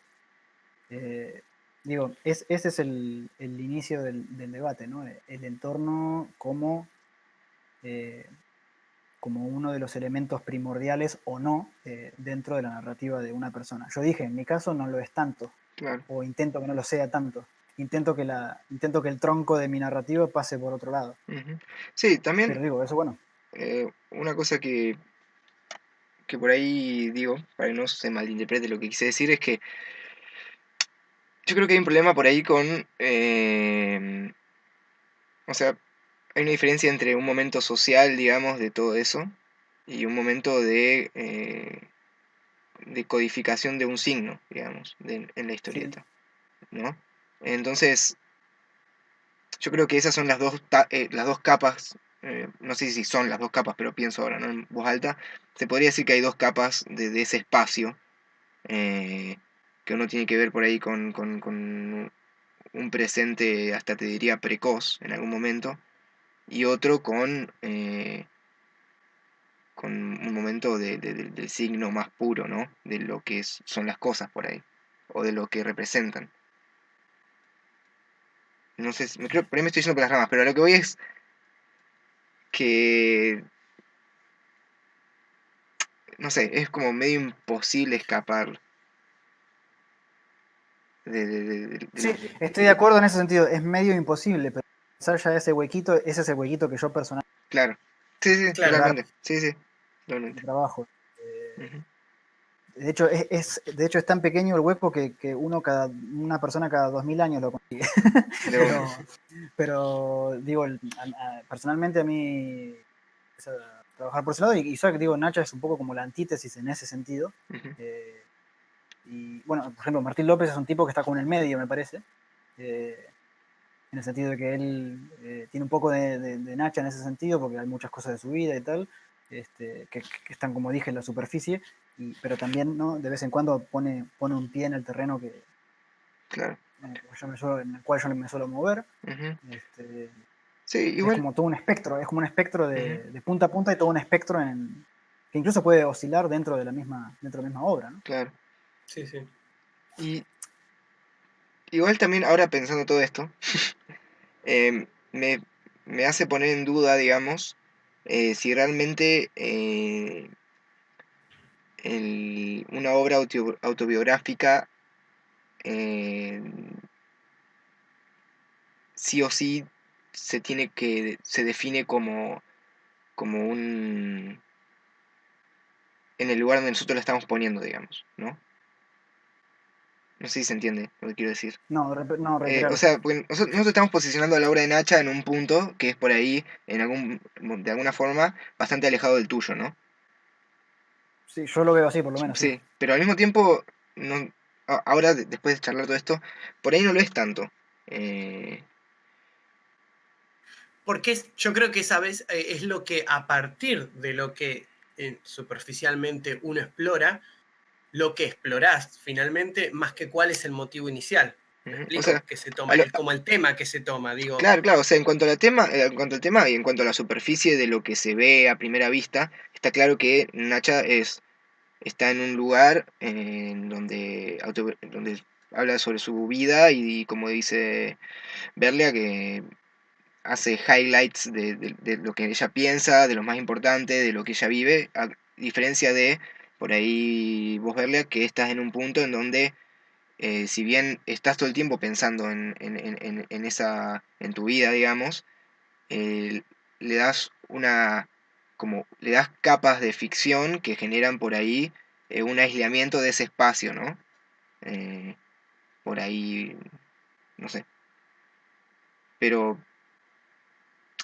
Eh, Digo, ese es el inicio del debate, ¿no? El entorno eh, como uno de los elementos primordiales o no dentro de la narrativa de una persona. Yo dije, en mi caso no lo es tanto,
Claro.
o intento que no lo sea tanto. Intento que el tronco de mi narrativa pase por otro lado.
Ujú. Sí, también
Pero digo, eso bueno.
una cosa que por ahí digo, para que no se malinterprete lo que quise decir, es que yo creo que hay un problema por ahí con... o sea, hay una diferencia entre un momento social, digamos, de todo eso, y un momento de codificación de un signo, digamos, en la
Sí,
historieta, ¿no? Entonces, yo creo que esas son las dos capas, no sé si son las dos capas, pero pienso ahora, ¿no? En voz alta, se podría decir que hay dos capas de ese espacio, eh, que uno tiene que ver por ahí con un presente, hasta te diría precoz en algún momento, y otro con un momento del signo más puro, ¿no? De lo que son las cosas por ahí, o de lo que representan. No sé, creo, por ahí me estoy yendo por las ramas, pero a lo que voy es que, no sé, es como medio imposible escapar de
sí,
lo que...
estoy de acuerdo en ese sentido. Es medio imposible, pero pensar ya ese huequito, ese es el huequito que yo personalmente
Claro, sí, sí,
Claro.
totalmente, sí, sí, totalmente.
trabajo. Eh,
Ujú.
de hecho, de hecho, es tan pequeño el hueco que una persona cada 2000 años lo consigue.
Pero,
pero, pero digo, personalmente a mí trabajar por ese lado, y yo digo, Nacha es un poco como la antítesis en ese sentido.
ujú,
Eh, y bueno, por ejemplo, Martín López es un tipo que está como en el medio, me parece, eh, en el sentido de que él tiene un poco de Nacha en ese sentido, porque hay muchas cosas de su vida y tal, que están, como dije, en la superficie, pero también, ¿no? De vez en cuando pone un pie en el terreno
claro.
en el cual yo me suelo mover.
Ujú.
Este,
Sí,
es
igual.
como todo un espectro, es como un espectro
Ujú.
de punta a punta y todo un espectro que incluso puede oscilar dentro de la misma obra, ¿no?
Claro.
Sí, sí.
Y igual también ahora pensando todo esto, eh, me, me hace poner en duda, digamos, si realmente una obra autobiográfica eh, sí o sí se define como en el lugar donde nosotros la estamos poniendo, digamos, ¿no? No sé si se entiende lo que quiero decir.
No, no,
O
reiterar.
sea, porque nosotros estamos posicionando a la obra de Nacha en un punto que es por ahí, de alguna forma, bastante alejado del tuyo, ¿no?
Sí, yo lo veo así, por lo menos, sí.
Sí, pero al mismo tiempo, no, ahora, después de charlar todo esto, por ahí no lo es tanto. Eh,
Porque yo creo que esa vez es lo que a partir de lo que superficialmente uno explora, lo que explorás finalmente, más que cuál es el motivo inicial. ¿Me
o sea,
explico? Que se toma,
a lo-
como el tema que se toma, digo,
claro, claro, o sea, en cuanto al tema y en cuanto a la superficie de lo que se ve a primera vista, está claro que Nacha está en un lugar donde habla sobre su vida y como dice Berlia, que hace highlights de lo que ella piensa, de lo más importante, de lo que ella vive, a diferencia de por ahí vos verle que estás en un punto en donde, si bien estás todo el tiempo pensando en tu vida, digamos, eh, le das le das capas de ficción que generan por ahí un aislamiento de ese espacio, ¿no? Eh, por ahí, no sé. Pero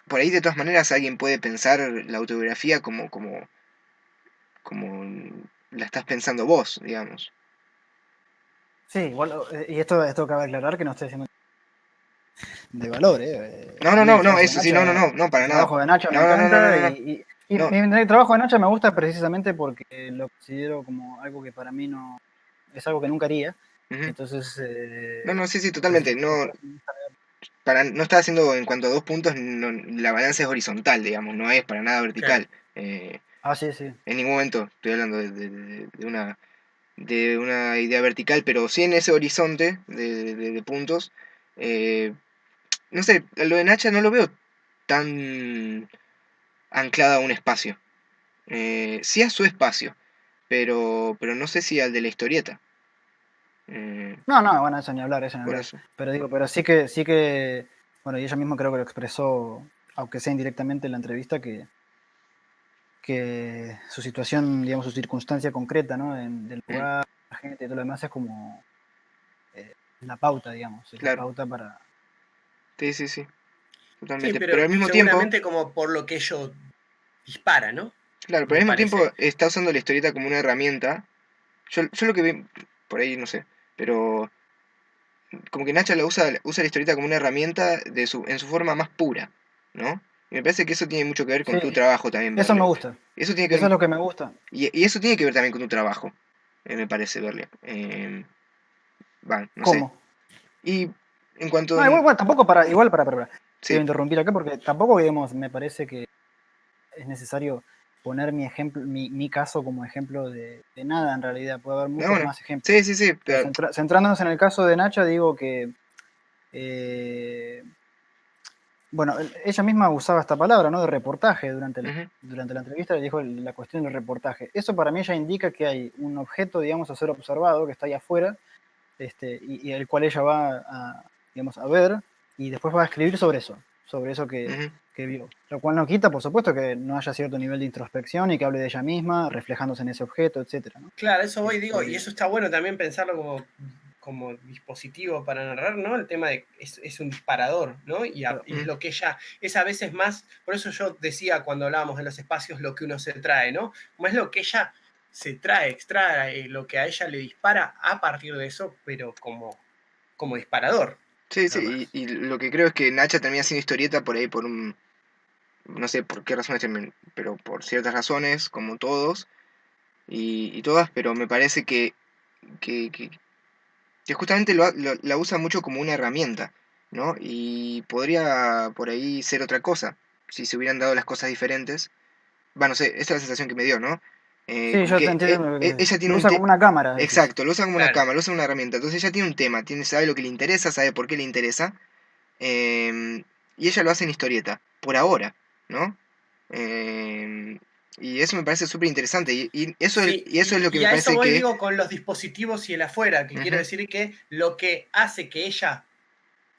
por ahí de todas maneras alguien puede pensar la autobiografía como la estás pensando vos, digamos.
Sí, igual, y esto cabe aclarar que no estoy diciendo de valor,
No,
a
no,
mí
no, no, eso sí, no, no, no, no,
el
para nada.
trabajo de Nacha me
No, no, no, no, no,
encanta
no, no.
y
No,
el trabajo de Nacha me gusta precisamente porque lo considero como algo que para mí no es algo que nunca haría.
ujú.
Entonces,
No, no, sí, sí,
pues,
totalmente. No, no está haciendo en cuanto a 2 puntos, la balanza es horizontal, digamos, no es para nada
Claro.
vertical.
sí, sí.
En ningún momento estoy hablando de una idea vertical, pero sí en ese horizonte de puntos. eh, no sé, lo de Nacha no lo veo tan anclada a un espacio. Sí a su espacio, pero no sé si al de la historieta. Eh,
No, no, bueno, eso ni hablar, eso ni
por
hablar.
eso.
Pero digo, pero sí que, bueno, y ella misma creo que lo expresó, aunque sea indirectamente en la entrevista, que su situación, digamos, su circunstancia concreta, ¿no? Del
Mm,
lugar, la gente y todo lo demás es como la pauta, digamos, es la
claro,
pauta para...
sí, sí, sí,
Sí,
totalmente. Pero
pero
al mismo tiempo,
seguramente como por lo que ello dispara, ¿no?
claro, pero al
Me
mismo tiempo
parece.
está usando la historieta como una herramienta. Yo lo que vi, por ahí no sé, pero como que Nacha usa la historieta como una herramienta en su forma más pura, ¿no? Y me parece que eso tiene mucho que ver con
Sí,
tu trabajo también,
eso me
verle.
gusta,
Eso tiene que
eso es
ver,
lo que me gusta.
y eso tiene que ver también con tu trabajo, me parece, verle. Va, no sé.
¿Cómo?
Y en cuanto...
No, igual, bueno, tampoco te voy a
Sí,
interrumpir acá porque tampoco, digamos, me parece que es necesario poner mi ejemplo, mi caso como ejemplo de nada en realidad, puede haber
no,
muchos
bueno.
más ejemplos.
Sí, sí, sí,
Pero
pero...
centrándonos en el caso de Nacha, digo que, eh, bueno, ella misma usaba esta palabra, ¿no? De reportaje
ujú,
durante la entrevista, le dijo la cuestión del reportaje. Eso para mí ya indica que hay un objeto, digamos, a ser observado, que está ahí afuera, y el cual ella va digamos, a ver, y después va a escribir sobre eso
ujú,
que vio. Lo cual no quita, por supuesto, que no haya cierto nivel de introspección y que hable de ella misma, reflejándose en ese objeto, etcétera, ¿no?
Claro, eso voy, digo, y
Este,
eso está bueno también pensarlo como dispositivo para narrar, ¿no? El tema de es un disparador, ¿no?
claro.
Y es
ujú,
lo que ella, es a veces más, por eso yo decía cuando hablábamos de los espacios lo que uno se trae, ¿no? Como es lo que ella se trae, extrae, lo que a ella le dispara a partir de eso, pero como disparador,
sí,
nada
sí,
más.
y lo que creo es que Nacha termina siendo historieta por ahí por un... No sé por qué razones, pero por ciertas razones, como todos, y todas, pero me parece que, que- que justamente la usa mucho como una herramienta, ¿no? Y podría por ahí ser otra cosa, si se hubieran dado las cosas diferentes. Bueno, no sé, esa es la sensación que me dio, ¿no?
Sí,
Como
yo te
que
entiendo lo que decís.
ella tiene
Lo
un
usa como
tema,
una cámara, decís.
exacto, lo usa como una
Claro.
cámara, lo usa como una herramienta. Entonces ella tiene un tema, sabe lo que le interesa, sabe por qué le interesa, em, y ella lo hace en historieta, por ahora, ¿no? Em, y eso me parece súper interesante,
Sí,
y eso es lo que
y
me
a eso
parece
voy,
que...
digo, con los dispositivos y el afuera, que quiero
Ujú,
decir que lo que hace que ella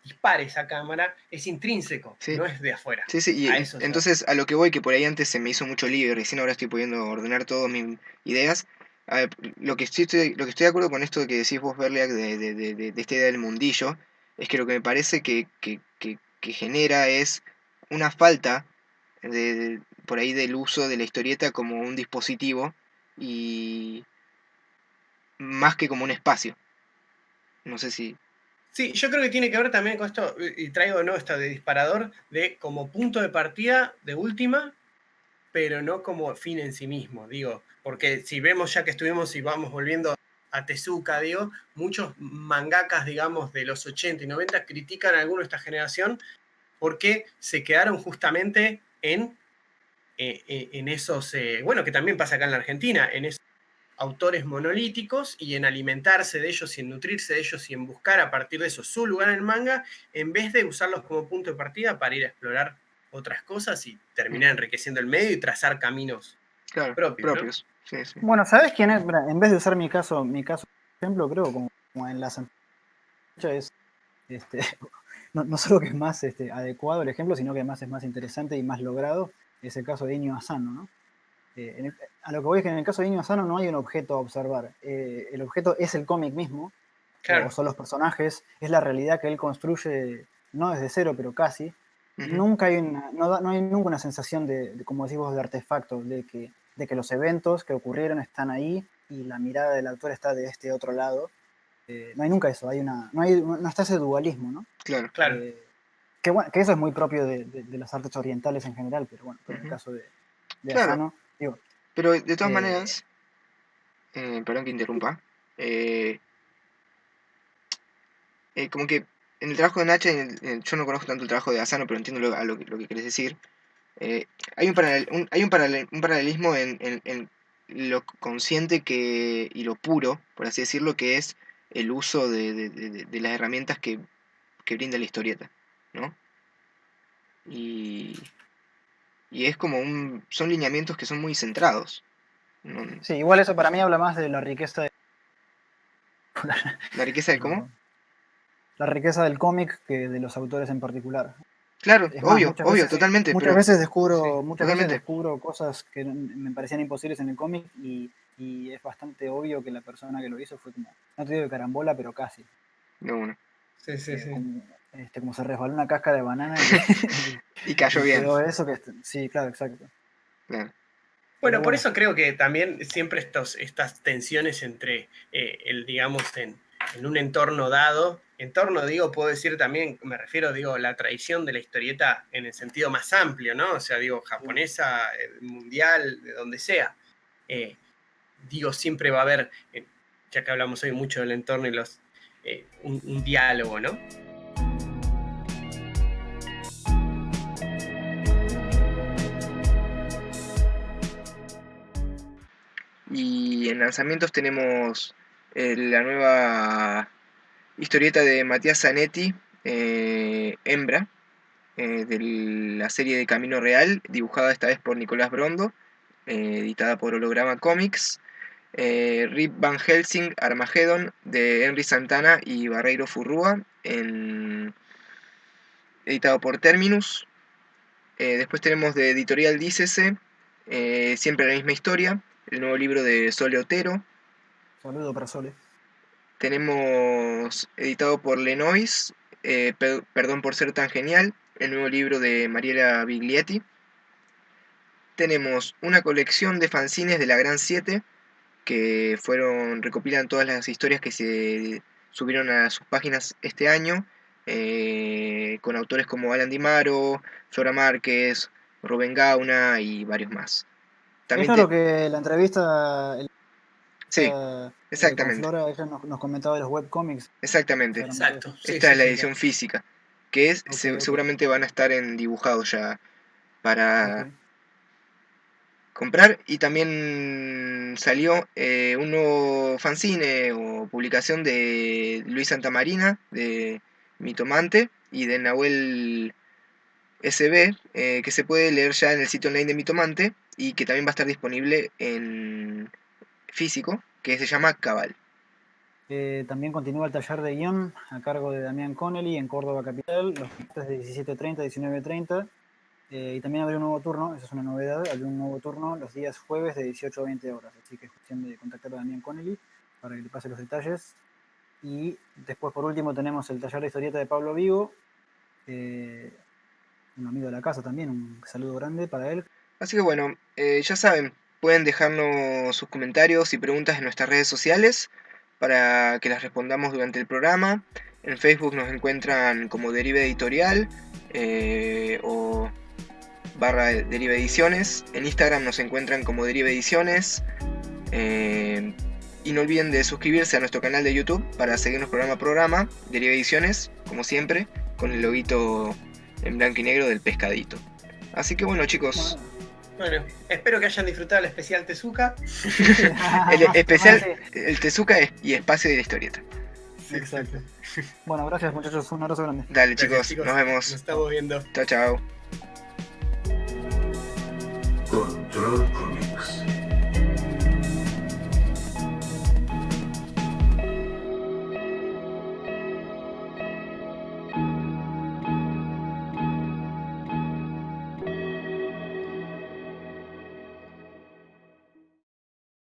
dispare esa cámara es intrínseco,
sí,
no es de afuera.
sí, sí,
A eso yo.
entonces a lo que voy, que por ahí antes se me hizo mucho lío y recién ahora estoy pudiendo ordenar todas mis ideas. A ver, lo que estoy de acuerdo con esto que decís vos, Berliak, de esta idea del mundillo, es que lo que me parece que genera es una falta por ahí del uso de la historieta como un dispositivo y más que como un espacio. No sé si...
Sí, yo creo que tiene que ver también con esto, y traigo no esto de disparador, de como punto de partida de última, pero no como fin en sí mismo, digo, porque si vemos ya que estuvimos y vamos volviendo a Tezuka, digo, muchos mangakas, digamos, de los 80 y 90 critican a algunos de esta generación porque se quedaron justamente en esos, bueno, que también pasa acá en la Argentina, en esos autores monolíticos y en alimentarse de ellos y en nutrirse de ellos y en buscar a partir de eso su lugar en el manga, en vez de usarlos como punto de partida para ir a explorar otras cosas y terminar
Ujú,
enriqueciendo el medio y trazar caminos
claro,
propios, ¿no?
propios. Sí, sí.
Bueno, ¿sabes quién es? Mira, en vez de usar mi caso ejemplo, creo como en la fecha es no solo que es más adecuado el ejemplo, sino que además es más interesante y más logrado, es el caso de Inyo Asano, ¿no? A lo que voy es que en el caso de Inyo Asano no hay un objeto a observar. El objeto es el cómic mismo,
Claro.
o son los personajes, es la realidad que él construye, no desde cero, pero casi.
Ujú.
Nunca hay no hay nunca una sensación como decís vos, de artefacto, de que los eventos que ocurrieron están ahí y la mirada del autor está de este otro lado. No hay nunca eso, no está ese dualismo, ¿no?
Claro.
Claro.
Que eso es muy propio de las artes orientales en general, pero bueno, en el
Ujú.
caso de
Claro.
Asano, digo,
Pero de todas
eh,
maneras, perdón que interrumpa, como que en el trabajo de Nacha, yo no conozco tanto el trabajo de Asano, pero entiendo lo que querés decir. Hay un paralelismo en lo consciente y lo puro, por así decirlo, que es el uso de las herramientas que brinda la historieta, ¿no? Y es como son lineamientos que son muy centrados. ¿No?
sí, igual eso para mí habla más de la riqueza
La riqueza del cómo.
la riqueza del cómic que de los autores en particular.
Claro,
Es más,
obvio, totalmente,
muchas
pero
veces
totalmente.
descubro cosas que me parecían imposibles en el cómic y es bastante obvio que la persona que lo hizo fue como, no te digo de carambola, pero casi.
De uno.
Sí, sí, sí.
Como se resbaló una casca de banana
Y cayó
y
bien.
quedó eso sí, claro, exacto.
Claro.
Bueno,
Pero
por eso creo que también siempre estas tensiones entre digamos, en un entorno dado, digo, puedo decir también, me refiero, digo, la tradición de la historieta en el sentido más amplio, ¿no? O sea, digo, japonesa, mundial, de donde sea. Digo, siempre va a haber, ya que hablamos hoy mucho del entorno y un diálogo, ¿no?
Y en lanzamientos tenemos la nueva historieta de Matías Zanetti, Hembra, de la serie de Camino Real, dibujada esta vez por Nicolás Brondo, editada por Holograma Comics. Rip Van Helsing, Armageddon, de Henry Santana y Barreiro Furrúa, editado por Terminus. Después tenemos de Editorial Dícese, siempre la misma historia, el nuevo libro de Sole Otero.
saludo para Sole.
Tenemos editado por Lenois, Perdón por ser tan genial, el nuevo libro de Mariela Biglietti. Tenemos una colección de fanzines de la Gran 7, que recopilan todas las historias que se subieron a sus páginas este año, con autores como Alan Di Maro, Flora Márquez, Rubén Gauna y varios más. También
Esto es lo que la entrevista
sí,
con
exactamente.
Flora, ella nos comentaba de los webcomics.
Exactamente.
Exacto. Sí,
Esta
sí,
es la
sí.
edición física, que
Ok.
seguramente van a estar en dibujados ya para
Ok.
comprar. Y también salió un nuevo fanzine o publicación de Luis Santamarina, de Mitomante, y de Nahuel SB, que se puede leer ya en el sitio online de Mitomante y que también va a estar disponible en físico, que se llama Cabal.
También continúa el taller de guión a cargo de Damián Connelly en Córdoba Capital, los martes de 17:30 a 19:30. Y también habrá un nuevo turno, esa es una novedad, habrá un nuevo turno los días jueves de 18 a 20 horas. Así que es cuestión de contactar a Damián Connelly para que le pase los detalles. Y después, por último, tenemos el taller de historieta de Pablo Vigo, un amigo de la casa también, un saludo grande para él.
Así que bueno, ya saben, pueden dejarnos sus comentarios y preguntas en nuestras redes sociales para que las respondamos durante el programa. En Facebook nos encuentran como Derive Editorial o /Derive Ediciones. En Instagram nos encuentran como Derive Ediciones. Y no olviden de suscribirse a nuestro canal de YouTube para seguirnos programa a programa. Derive Ediciones, como siempre, con el loguito en blanco y negro del pescadito. Así que bueno, chicos.
Bueno, espero que hayan disfrutado el especial Tezuka.
El especial, el Tezuka y espacio de la historieta.
Exacto. Bueno, gracias muchachos, un abrazo grande.
Dale,
Gracias,
chicos, nos vemos.
Nos estamos viendo.
Chao, chao.
Control